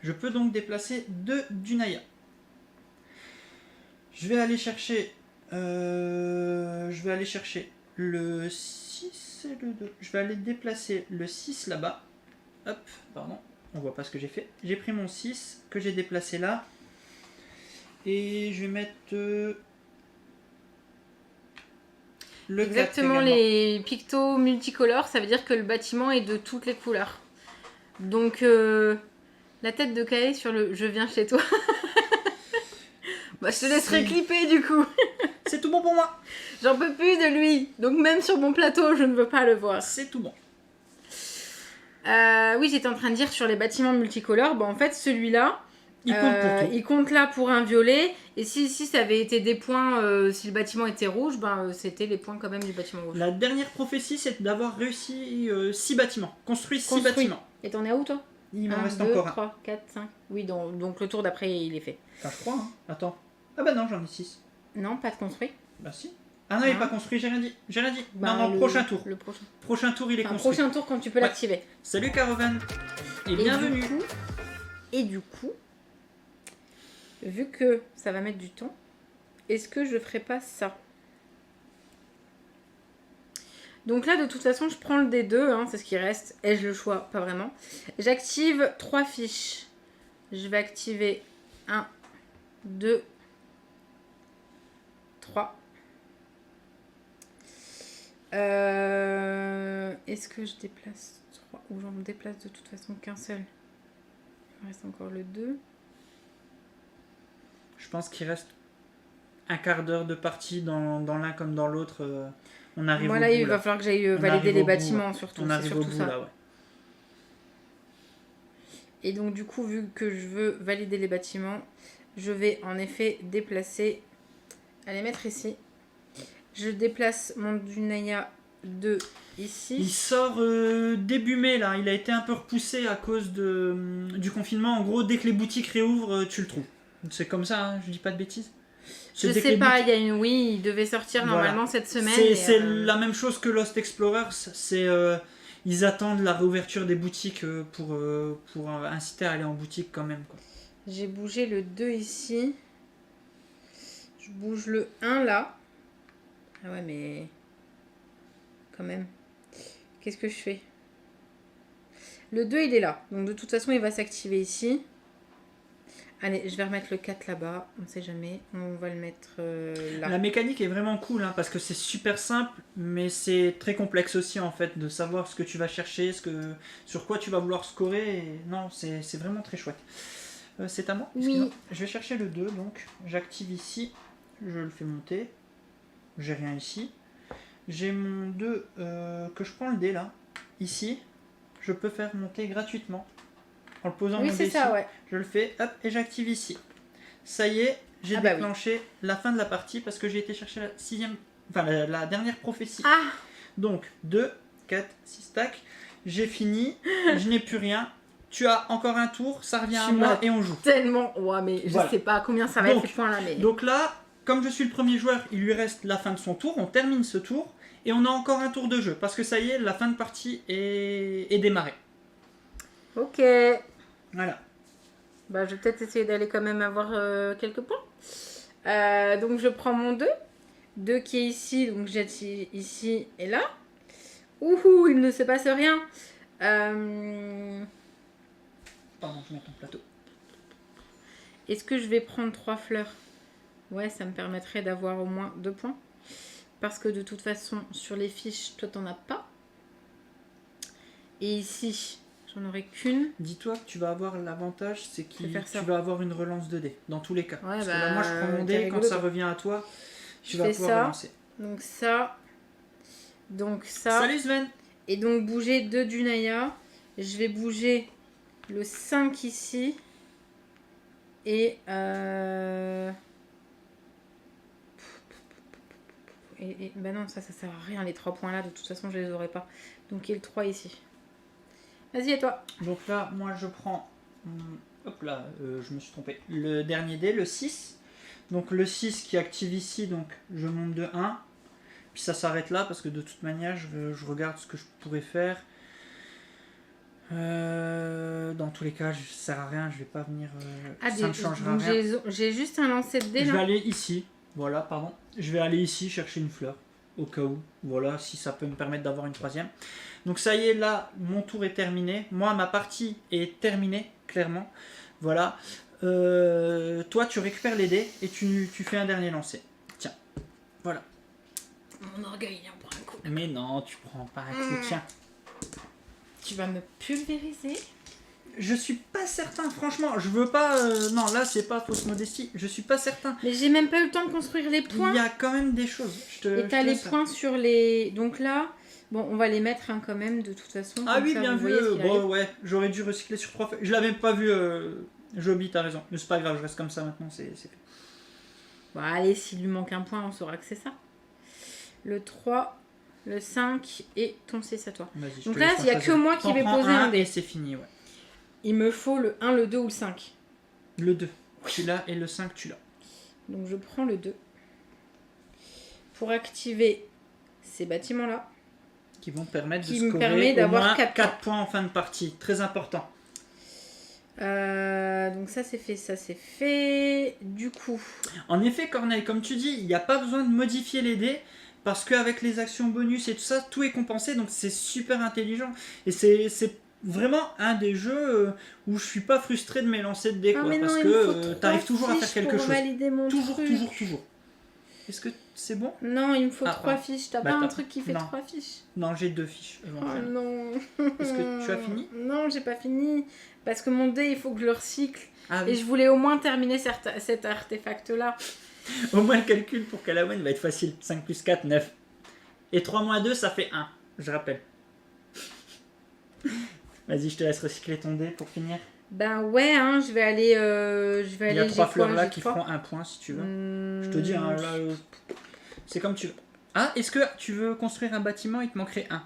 Je peux donc déplacer 2 du Naya. Je vais aller chercher Je vais aller chercher le 6 et le 2. Je vais aller déplacer le 6 là-bas. Hop, pardon, on voit pas ce que j'ai fait. J'ai pris mon 6 que j'ai déplacé là. Et je vais mettre le Exactement, les pictos multicolores, ça veut dire que le bâtiment est de toutes les couleurs. Donc, la tête de Kaé sur le « je viens chez toi ». Bah, je te laisserai clipper du coup. C'est tout bon pour moi. J'en peux plus de lui. Donc même sur mon plateau, je ne veux pas le voir. C'est tout bon. Oui, j'étais en train de dire sur les bâtiments multicolores, bah, en fait celui-là, il compte pour tout. Il compte là pour un violet. Et si ça avait été des points, si le bâtiment était rouge, ben, c'était les points quand même du bâtiment rouge. La dernière prophétie, c'est d'avoir réussi 6 bâtiments. Construit 6 bâtiments. Et t'en es où toi? Il m'en reste encore 3, 4, 5. Oui, donc le tour d'après, il est fait. Enfin, je crois, hein. Attends. Ah bah non, j'en ai 6. Non, pas de construit. Bah si. Ah non, il n'est pas construit, j'ai rien dit. J'ai rien dit. Bah, non, prochain tour. Le prochain. Prochain tour, il est construit. Prochain tour quand tu peux l'activer. Salut Caravan. Et bienvenue. Et du coup, vu que ça va mettre du temps, est-ce que je ferai pas ça? Donc là, de toute façon, je prends le D2, hein, c'est ce qui reste. Ai-je le choix? Pas vraiment. J'active 3 fiches. Je vais activer 1, 2, 3. Est-ce que je déplace 3 ou j'en déplace de toute façon qu'un seul? Il me reste encore le 2. Je pense qu'il reste un quart d'heure de partie dans l'un comme dans l'autre. On arrive voilà, au bout, il va falloir que j'aille valider les bâtiments surtout. On arrive au bout ça. là, ouais. Et donc du coup, vu que je veux valider les bâtiments, je vais en effet déplacer, aller mettre ici. Je déplace mon Dunaya 2 ici. Il sort début mai là, il a été un peu repoussé à cause du confinement. En gros, dès que les boutiques réouvrent, tu le trouves. C'est comme ça, hein, je dis pas de bêtises. Je sais pas, il y a une il devait sortir normalement cette semaine. C'est la même chose que Lost Explorers, c'est ils attendent la réouverture des boutiques pour inciter à aller en boutique quand même, quoi. J'ai bougé le 2 ici. Je bouge le 1 là. Ah ouais, mais quand même. Qu'est-ce que je fais? Le 2 il est là, donc de toute façon il va s'activer ici. Allez, je vais remettre le 4 là-bas, on ne sait jamais. On va le mettre là. La mécanique est vraiment cool, hein, parce que c'est super simple, mais c'est très complexe aussi en fait, de savoir ce que tu vas chercher, sur quoi tu vas vouloir scorer. Et non, c'est vraiment très chouette. C'est à moi? Oui. Je vais chercher le 2, donc j'active ici, je le fais monter. J'ai rien ici. J'ai mon 2 que je prends le dé là, ici. Je peux faire monter gratuitement. En le posant mon dé ici, ouais. je le fais, hop, et j'active ici. Ça y est, j'ai déclenché la fin de la partie parce que j'ai été chercher la dernière prophétie. Ah. Donc, 2, 4, 6 tac. J'ai fini, je n'ai plus rien. Tu as encore un tour, ça revient à moi et on joue. Tellement, ouais, mais je sais pas combien ça va être ces points là. Mais... Donc là, comme je suis le premier joueur, il lui reste la fin de son tour, on termine ce tour. Et on a encore un tour de jeu, parce que ça y est, la fin de partie est démarrée. Ok. Voilà. Bah, je vais peut-être essayer d'aller quand même avoir quelques points. Donc je prends mon 2. 2 qui est ici, donc j'attire ici et là. Ouhou, il ne se passe rien. Pardon, je mets ton plateau. Est-ce que je vais prendre 3 fleurs? Ouais, ça me permettrait d'avoir au moins 2 points. Parce que de toute façon, sur les fiches, toi, t'en as pas. Et ici, j'en aurai qu'une. Dis-toi que tu vas avoir l'avantage, c'est que tu vas avoir une relance de dés, dans tous les cas. Ouais, parce que là, moi, je prends mon dé, quand ça revient à toi, tu vas pouvoir relancer. Donc ça. Salut Sven! Et donc, bouger 2 Dunaya. Je vais bouger le 5 ici. Et... ben non, ça sert à rien, les 3 points là, de toute façon je les aurai pas. Donc il y a le 3 ici. Vas-y, et toi? Donc là, moi je prends, hop là, je me suis trompé, le dernier dé, le 6. Donc le 6 qui active ici, donc je monte de 1. Puis ça s'arrête là, parce que de toute manière, je regarde ce que je pourrais faire. Dans tous les cas, ça sert à rien, je vais pas venir, ça ne changera rien. J'ai juste un lancer de dés là. Je vais aller ici. Voilà, pardon. Je vais aller ici chercher une fleur, au cas où. Voilà, si ça peut me permettre d'avoir une troisième. Donc ça y est, là, mon tour est terminé. Moi, ma partie est terminée, clairement. Voilà. Toi, tu récupères les dés et tu fais un dernier lancer. Tiens, voilà. Mon orgueil, il en prend un coup. Mais non, tu prends pas un coup, tiens. Tu vas me pulvériser? Je suis pas certain, franchement. Je veux pas... non, là, c'est pas fausse modestie. Je suis pas certain. Mais j'ai même pas eu le temps de construire les points. Il y a quand même des choses. Et t'as les points sur les... Donc là... Bon, on va les mettre hein, quand même, de toute façon. Ah oui, ça, bien vu. Bon, ouais, j'aurais dû recycler sur 3 feuilles. Je l'avais pas vu, Joby, t'as raison. Mais c'est pas grave, je reste comme ça maintenant, c'est fait. Bon, allez, s'il lui manque un point, on saura que c'est ça. Le 3, le 5 et ton 6 à toi. Donc là, il n'y a que moi qui vais poser un dé. Et c'est fini, ouais. Il me faut le 1, le 2 ou le 5. Le 2, tu l'as, et le 5, tu l'as. Donc je prends le 2. Pour activer ces bâtiments-là. Qui vont permettre qui de me permet d'avoir 4 points en fin de partie. Très important. Donc ça c'est fait, ça c'est fait. Du coup... En effet, Corneille, comme tu dis, il n'y a pas besoin de modifier les dés. Parce qu'avec les actions bonus et tout ça, tout est compensé. Donc c'est super intelligent. Et c'est vraiment un des jeux où je suis pas frustré de mes lancers de dés. Ah, Quoi, mais parce non, que tu arrives toujours à faire quelque chose. Toujours. Est-ce que c'est bon? Non, il me faut 3 fiches. T'as pas un truc qui fait non. 3 fiches? Non, j'ai 2 fiches. Oh non. Est-ce que tu as fini? Non, j'ai pas fini. Parce que mon dé, il faut que je le recycle. Ah, oui. Et je voulais au moins terminer cet artefact-là. Au moins le calcul pour Calawan va être facile. 5 plus 4, 9. Et 3 moins 2, ça fait 1. Je rappelle. Vas-y, je te laisse recycler ton dé pour finir. Ben ouais, hein, je vais aller. Il y a 3 fleurs là qui feront 1 point si tu veux. Je te dis, hein, là, c'est comme tu veux. Ah, est-ce que tu veux construire un bâtiment? Il te manquerait 1.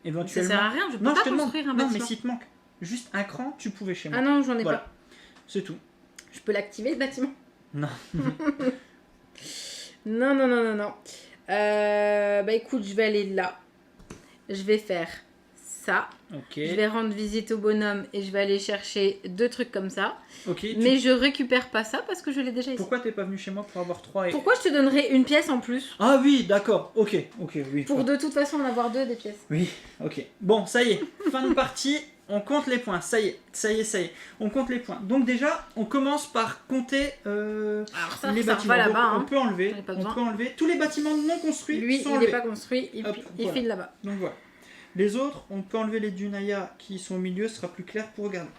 Éventuellement. Ça sert à rien, je peux pas construire un bâtiment. Non, mais s'il te manque juste un cran, tu pouvais chez moi. Ah non, j'en ai pas. C'est tout. Je peux l'activer le bâtiment? Non. Non. Bah écoute, je vais aller là. Je vais faire ça. Okay. Je vais rendre visite au bonhomme et je vais aller chercher 2 trucs comme ça. Okay, mais je récupère pas ça parce que je l'ai déjà ici. Pourquoi t'es pas venu chez moi pour avoir 3 et... Pourquoi je te donnerais une pièce en plus? Ah oui, d'accord. Ok, oui. Pour de toute façon en avoir 2 des pièces. Oui, ok. Bon, ça y est. Fin de partie. On compte les points. Ça y est. On compte les points. Donc déjà, on commence par compter alors ça, les ça bâtiments. va là-bas. On peut enlever. Tous les bâtiments non construits. Lui, il n'est pas construit. Il file là-bas. Donc voilà. Les autres, on peut enlever les Dunaya qui sont au milieu, ce sera plus clair pour regarder.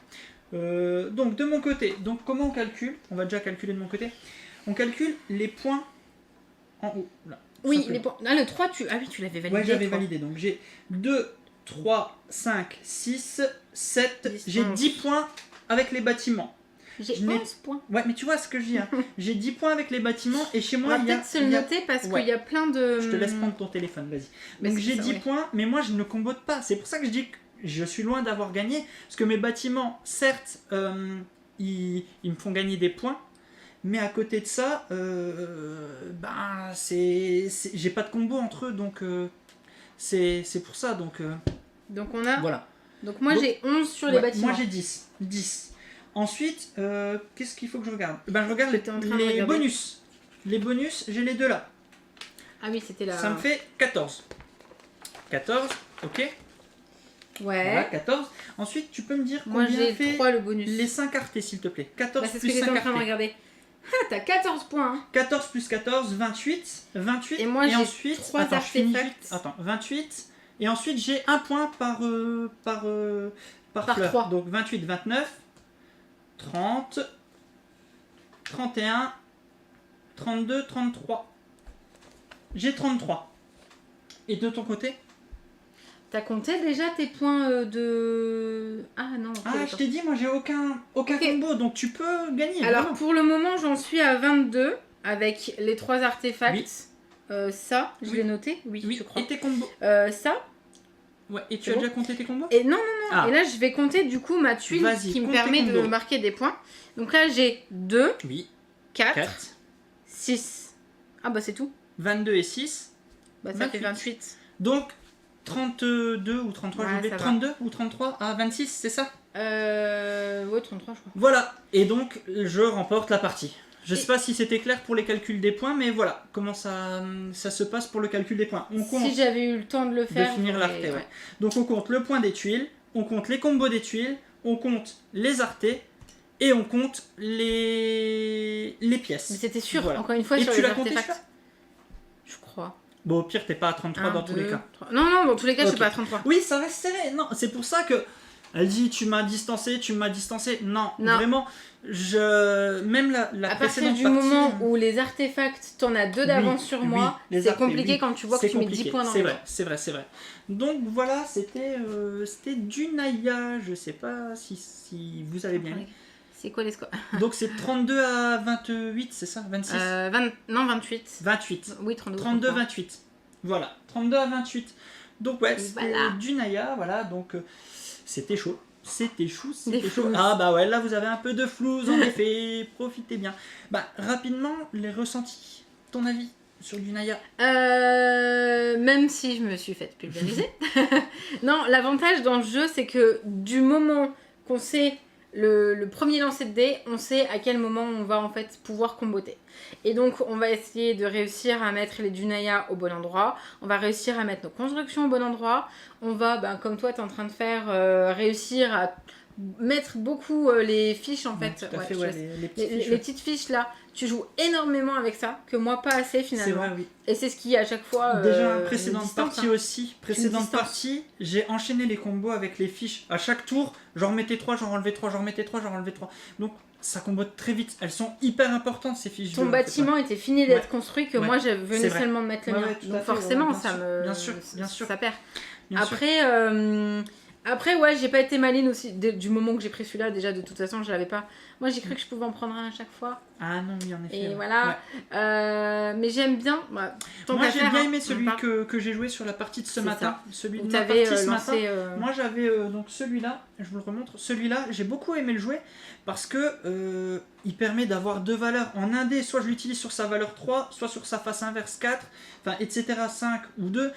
Donc de mon côté, comment on calcule? On va déjà calculer de mon côté. On calcule les points en haut. Là, oui, les points. Ah, le 3, tu l'avais validé. Ouais, j'avais validé. Donc j'ai 2, 3, 5, 6, 7. J'ai 10 points avec les bâtiments. J'ai 11 points. Ouais, mais tu vois ce que je dis. Hein. J'ai 10 points avec les bâtiments et chez moi, il y a... peut-être se le noter parce qu'il y a plein de... Je te laisse prendre ton téléphone, vas-y. Donc j'ai 10 points, mais moi je ne combote pas. C'est pour ça que je dis que je suis loin d'avoir gagné. Parce que mes bâtiments, certes, ils me font gagner des points. Mais à côté de ça, j'ai pas de combo entre eux. Donc c'est pour ça. Donc on a... Voilà. Donc moi j'ai 11 sur les bâtiments. Moi j'ai 10. Ensuite, qu'est-ce qu'il faut que je regarde? Je regarde les bonus. Les bonus, j'ai les 2 là. Ah oui, c'était là. Ça me fait 14. 14, ok. Ouais. Voilà, 14. Ensuite, tu peux me dire combien j'ai fait 3 le bonus. Les 5 artés, s'il te plaît. 14 c'est plus 5 ce que j'étais en artés. train de regarder. Ah, t'as 14 points. Hein. 14 plus 14, 28. 28. Et moi, j'ai ensuite, 3 artefacts. Attends, 28. Et ensuite, j'ai un point par fleur. 3. Donc 28, 29. 30, 31, 32, 33. J'ai 33. Et de ton côté? T'as compté déjà tes points de... Ah non. Ah, je t'ai dit, moi j'ai aucun combo, donc tu peux gagner. Alors vraiment. pour le moment, j'en suis à 22 avec les 3 artefacts. Oui. Ça, je l'ai noté. Oui, je crois. Et tes combos? Ça. Ouais, et tu as déjà compté tes combos? Et non. Ah. Et là, je vais compter du coup ma tuile qui me permet de marquer des points. Donc là, j'ai 2, 4, 6. Ah bah c'est tout. 22 et 6. Bah ça fait 28. Donc 32 ou 33, je vais 32 ou 33 à 26, c'est ça? Ouais, 33 je crois. Voilà, et donc je remporte la partie. Je sais pas si c'était clair pour les calculs des points, mais voilà comment ça se passe pour le calcul des points. On compte si j'avais eu le temps de le faire. De finir l'arté, ouais. Donc on compte le point des tuiles, on compte les combos des tuiles, on compte les artés et on compte les pièces. Mais c'était sûr, encore une fois, sur les artefacts. Je crois. Bon, au pire, t'es pas à 33 dans tous les cas. 3. Non, dans tous les cas, je suis pas à 33. Oui, ça reste serré. Non, c'est pour ça que elle dit tu m'as distancé. Non, vraiment, même la à partir précédente du partie, moment où les artefacts, t'en as 2 d'avance sur moi, c'est compliqué quand tu vois que tu mets 10 points dans le C'est vrai. Donc voilà, c'était du Naya. Je sais pas si vous avez bien. C'est quoi les scores? Donc c'est 32 à 28, c'est ça? 26 Non, 28. 28. Oui, 32. 32 à 28. Voilà, 32 à 28. Donc ouais, c'était du Naya, voilà, donc c'était chaud. C'était chaud. Ah bah ouais, là vous avez un peu de flouze en effet, profitez bien. Bah rapidement, les ressentis, ton avis sur du Naya? Même si je me suis faite pulvériser. Non, l'avantage dans le jeu, c'est que du moment qu'on sait le premier lancer de dés, on sait à quel moment on va en fait pouvoir comboter. Et donc on va essayer de réussir à mettre les Dunaya au bon endroit, on va réussir à mettre nos constructions au bon endroit, on va, comme toi tu es en train de faire, réussir à mettre beaucoup les fiches en fait. Tout à fait, les petites fiches là, tu joues énormément avec ça, que moi pas assez finalement. C'est vrai, oui. Et c'est ce qui à chaque fois. Déjà, précédente partie aussi. Précédente partie, j'ai enchaîné les combos avec les fiches. À chaque tour, j'en remettais 3, j'en enlevais 3, j'en remettais 3, j'en enlevais 3. Donc ça combote très vite. Elles sont hyper importantes ces fiches. Ton bâtiment était fini d'être construit, que moi je venais seulement de mettre le mien. Donc forcément, ça me. Bien sûr. Ça perd. Après, ouais, j'ai pas été maline aussi du moment que j'ai pris celui-là. Déjà, de toute façon, je l'avais pas. Moi, j'ai cru que je pouvais en prendre un à chaque fois. Ah non, oui, en effet. Et voilà. Mais j'aime bien. Moi, j'ai bien aimé celui que j'ai joué sur la partie de ce matin. Celui de ma partie ce matin. Moi, j'avais donc celui-là. Je vous le remontre. Celui-là, j'ai beaucoup aimé le jouer parce que il permet d'avoir 2 valeurs en un dé. Soit je l'utilise sur sa valeur 3, soit sur sa face inverse 4, enfin, etc. 5 ou 2.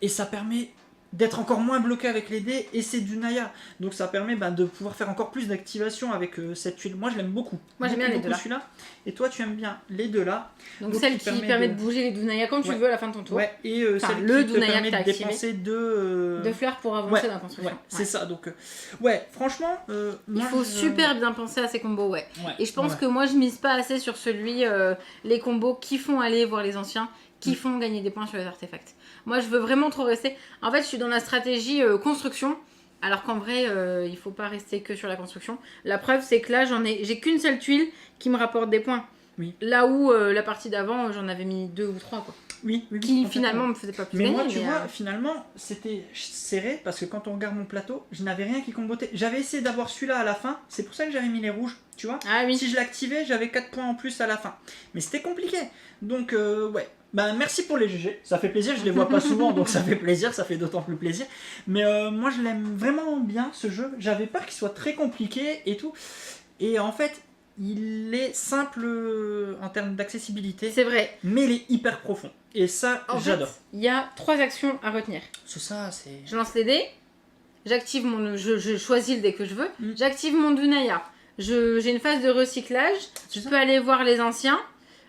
Et ça permet d'être encore moins bloqué avec les dés, et c'est du Naya. Donc ça permet de pouvoir faire encore plus d'activation avec cette tuile. Moi je l'aime beaucoup. Moi j'aime bien les deux là. Celui-là. Et toi tu aimes bien les deux là. Donc celle qui permet de bouger les Dunaya quand tu veux à la fin de ton tour. Ouais, et celle qui te permet de dépenser 2 fleurs pour avancer dans la construction. Ouais, c'est ça. Donc ouais, franchement... il faut super bien penser à ces combos, ouais. Et je pense que moi je mise pas assez sur celui, les combos qui font aller voir les anciens, qui font gagner des points sur les artefacts. Moi, je veux vraiment trop rester. En fait, je suis dans la stratégie construction, alors qu'en vrai, il faut pas rester que sur la construction. La preuve, c'est que là, j'ai qu'une seule tuile qui me rapporte des points. Oui. Là où la partie d'avant, j'en avais mis 2 ou 3, quoi. Oui, qui finalement me faisait pas plus gagner. Mais moi, tu vois, finalement, c'était serré parce que quand on regarde mon plateau, je n'avais rien qui combotait. J'avais essayé d'avoir celui-là à la fin, c'est pour ça que j'avais mis les rouges, tu vois. Ah oui. Si je l'activais, j'avais 4 points en plus à la fin. Mais c'était compliqué. Donc, ouais. Merci pour les GG, ça fait plaisir, je les vois pas souvent, donc ça fait plaisir, ça fait d'autant plus plaisir. Mais moi, je l'aime vraiment bien, ce jeu. J'avais peur qu'il soit très compliqué et tout. Et en fait... il est simple en termes d'accessibilité. C'est vrai. Mais il est hyper profond. Et ça, j'adore. Il y a 3 actions à retenir. C'est ça, c'est... Je lance les dés. J'active mon... Je choisis le dé que je veux. J'active mon Dunaya. J'ai une phase de recyclage. Je peux aller voir les anciens.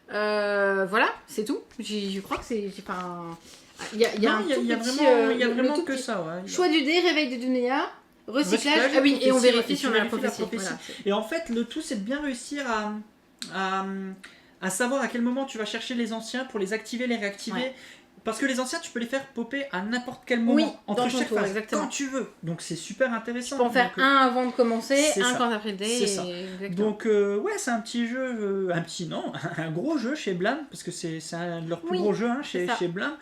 Voilà, c'est tout. Je crois que c'est... Il y a vraiment que ça. Ouais. Choix du dé, réveil du Dunaya. Recyclage, ah oui, et on vérifie sur la prophétie. Voilà. Et en fait, le tout, c'est de bien réussir à savoir à quel moment tu vas chercher les anciens pour les activer, les réactiver. Ouais. Parce que les anciens, tu peux les faire popper à n'importe quel moment, entre chaque phase, quand tu veux. Donc c'est super intéressant. Tu peux en faire un avant de commencer, un quand t'as pris le dé. C'est ça. Donc ouais, c'est un petit jeu, un gros jeu chez Blam, parce que c'est un de leurs plus gros jeux chez Blam.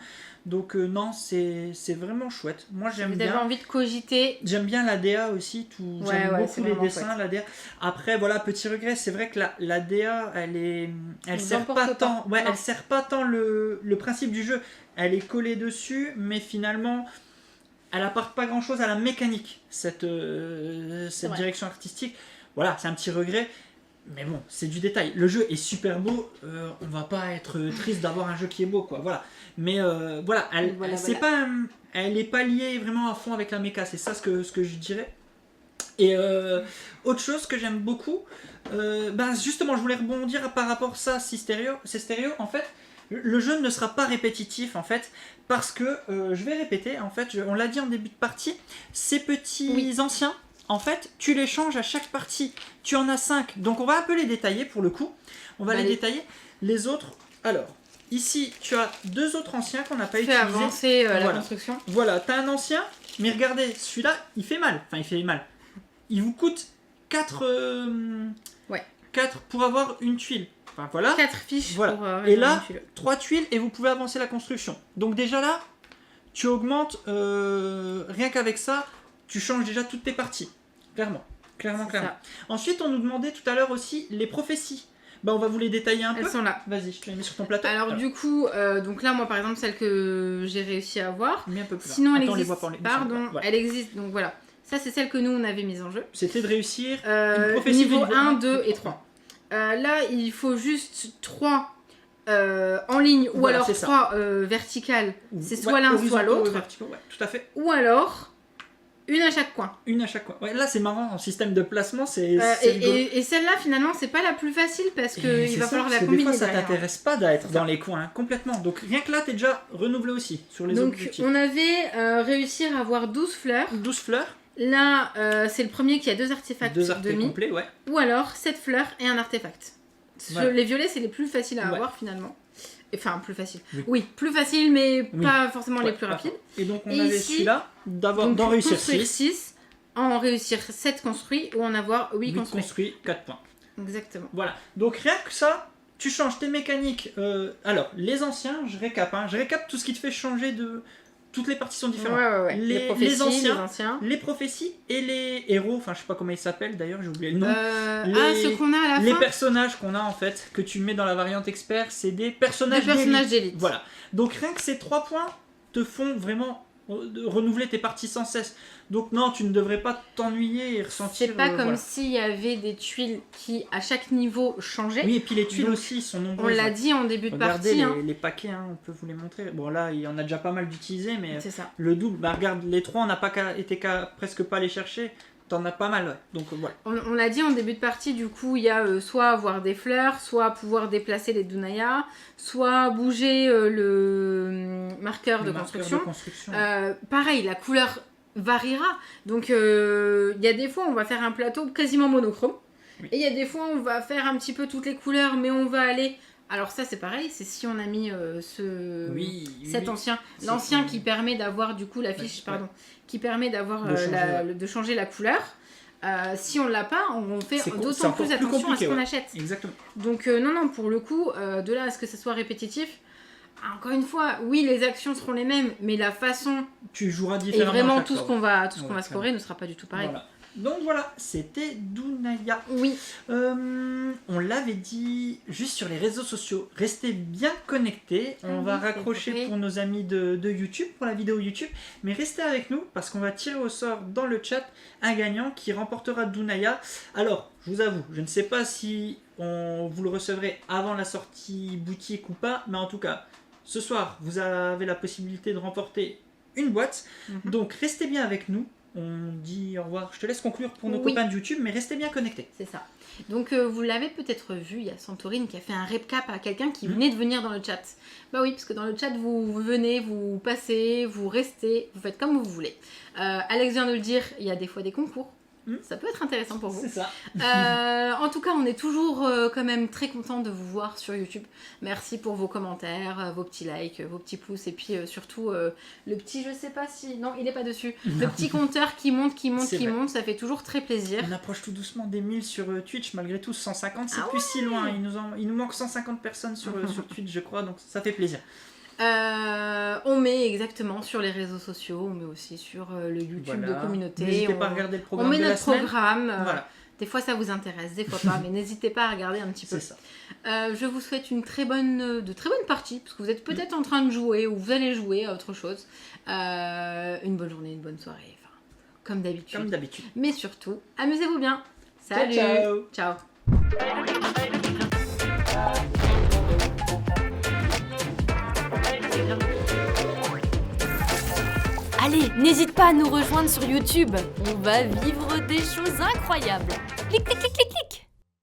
Donc non, c'est vraiment chouette. Moi j'aime bien. Vous avez envie de cogiter. J'aime bien la DA aussi. J'aime beaucoup les dessins, la DA. Après voilà, petit regret, c'est vrai que la DA, elle sert pas tant. Ouais, elle sert pas tant le principe du jeu. Elle est collée dessus, mais finalement, elle apporte pas grand chose à la mécanique. Cette direction artistique. Voilà, c'est un petit regret. Mais bon, c'est du détail. Le jeu est super beau. On va pas être triste d'avoir un jeu qui est beau, quoi. Voilà. Mais voilà, elle est pas liée vraiment à fond avec la méca. C'est ça ce que je dirais. Et autre chose que j'aime beaucoup, justement je voulais rebondir par rapport à ça, c'est stéréo. En fait, le jeu ne sera pas répétitif en fait, parce que, je vais répéter, en fait, on l'a dit en début de partie, ces petits anciens, en fait, tu les changes à chaque partie. Tu en as 5, donc on va un peu les détailler pour le coup. On va les détailler. Les autres, alors, ici, tu as 2 autres anciens qu'on n'a pas utilisés. Fais avancer la construction. Voilà, tu as un ancien, mais regardez, celui-là, il fait mal. Enfin, il fait mal. Il vous coûte 4 pour avoir une tuile. Enfin, voilà. 4 fiches voilà. pour et là, 3 tuiles et vous pouvez avancer la construction. Donc déjà là, tu augmentes, rien qu'avec ça, tu changes déjà toutes tes parties. Clairement. Ça. Ensuite, on nous demandait tout à l'heure aussi les prophéties. On va vous les détailler un peu. Elles sont là. Vas-y, je te les mets sur ton plateau. Alors du coup, donc là, moi par exemple, celle que j'ai réussi à avoir. Mais un peu plus là. Sinon, elle Attends, existe. Elle existe. Donc voilà. Ça, c'est celle que nous, on avait mise en jeu. C'était de réussir une prophétie niveau 1, 2 et 3. Là, il faut juste 3 en ligne ou alors 3 verticales. C'est soit l'un, soit l'autre. Ouais, tout à fait. Ou alors... une à chaque coin. Ouais, là, c'est marrant, en système de placement, c'est et celle-là, finalement, c'est pas la plus facile parce qu'il va falloir la combiner. Des fois, ça t'intéresse pas d'être dans les coins, complètement. Donc rien que là, t'es déjà renouvelé aussi sur les autres outils. On avait réussi à avoir 12 fleurs. 12 fleurs. Là, c'est le premier qui a 2 artefacts demi. Complets, ouais. Ou alors 7 fleurs et un artefact. Voilà. Les violets, c'est les plus faciles à avoir finalement. Enfin, plus facile. Oui, plus facile, mais pas forcément les plus rapides. Et donc, on avait celui-là, d'en réussir 6. En réussir 7 construits ou en avoir 8 construits. 4 points. Exactement. Voilà. Donc, rien que ça, tu changes tes mécaniques. Alors, les anciens, je récap. Je récap tout ce qui te fait changer de... Toutes les parties sont différentes. Ouais. Les anciens, les prophéties et les héros, enfin je sais pas comment ils s'appellent d'ailleurs, j'ai oublié le nom. Ceux qu'on a à la fin. Les personnages qu'on a en fait, que tu mets dans la variante expert, c'est des personnages d'élite. Voilà. Donc rien que ces 3 points te font vraiment renouveler tes parties sans cesse. Donc non, tu ne devrais pas t'ennuyer et ressentir... C'est pas comme s'il y avait des tuiles qui, à chaque niveau, changeaient. Oui, et puis les tuiles aussi sont nombreuses. On l'a dit en début de partie. Regardez les paquets, on peut vous les montrer. Bon là, il y en a déjà pas mal d'utilisés, mais ça. Le double, regarde, les 3, on n'a pas été presque pas les chercher. T'en as pas mal, ouais. Donc voilà. On l'a dit en début de partie, du coup, il y a soit avoir des fleurs, soit pouvoir déplacer les Dunaya, soit bouger le marqueur de construction. Pareil, la couleur variera. Donc, il y a des fois, on va faire un plateau quasiment monochrome. Oui. Et il y a des fois, on va faire un petit peu toutes les couleurs, mais on va aller... Alors ça, c'est pareil, c'est si on a mis cet ancien. L'ancien qui permet d'avoir, du coup, la fiche, qui permet d'avoir de changer la couleur. Si on l'a pas, on fait d'autant plus attention à ce qu'on achète. Exactement. Donc non, pour le coup, de là à ce que ça soit répétitif, encore une fois, oui, les actions seront les mêmes, mais la façon tu joueras différemment. Et vraiment tout ce qu'on va scorer ne sera pas du tout pareil. Voilà. Donc voilà, c'était Dunaya. Oui. On l'avait dit juste sur les réseaux sociaux. Restez bien connectés. On va raccrocher pour nos amis de YouTube, pour la vidéo YouTube. Mais restez avec nous parce qu'on va tirer au sort dans le chat un gagnant qui remportera Dunaya. Alors, je vous avoue, je ne sais pas si vous le recevrez avant la sortie boutique ou pas. Mais en tout cas, ce soir, vous avez la possibilité de remporter une boîte. Donc, restez bien avec nous. On dit au revoir. Je te laisse conclure pour nos copains de YouTube, mais restez bien connectés. C'est ça. Donc, vous l'avez peut-être vu, il y a Santorine qui a fait un recap à quelqu'un qui venait de venir dans le chat. Bah oui, parce que dans le chat, vous venez, vous passez, vous restez, vous faites comme vous voulez. Alex vient de le dire, il y a des fois des concours. Ça peut être intéressant pour vous. C'est ça. En tout cas, on est toujours quand même très content de vous voir sur YouTube. Merci pour vos commentaires, vos petits likes, vos petits pouces et puis surtout le petit, je sais pas si... Non, il n'est pas dessus. Le petit compteur qui monte, ça fait toujours très plaisir. On approche tout doucement des 1000 sur Twitch, malgré tout 150, c'est plus si loin. Il nous manque 150 personnes sur Twitch, je crois, donc ça fait plaisir. On met exactement sur les réseaux sociaux, on met aussi sur le YouTube de communauté. N'hésitez pas à regarder le programme. On met notre programme. Des fois ça vous intéresse, des fois pas, mais n'hésitez pas à regarder un petit peu. C'est ça. Je vous souhaite de très bonnes parties, parce que vous êtes peut-être en train de jouer ou vous allez jouer à autre chose. Une bonne journée, une bonne soirée, enfin, comme d'habitude. Mais surtout, amusez-vous bien. Salut. Ciao. Allez, n'hésite pas à nous rejoindre sur YouTube. On va vivre des choses incroyables. Clic, clic, clic, clic.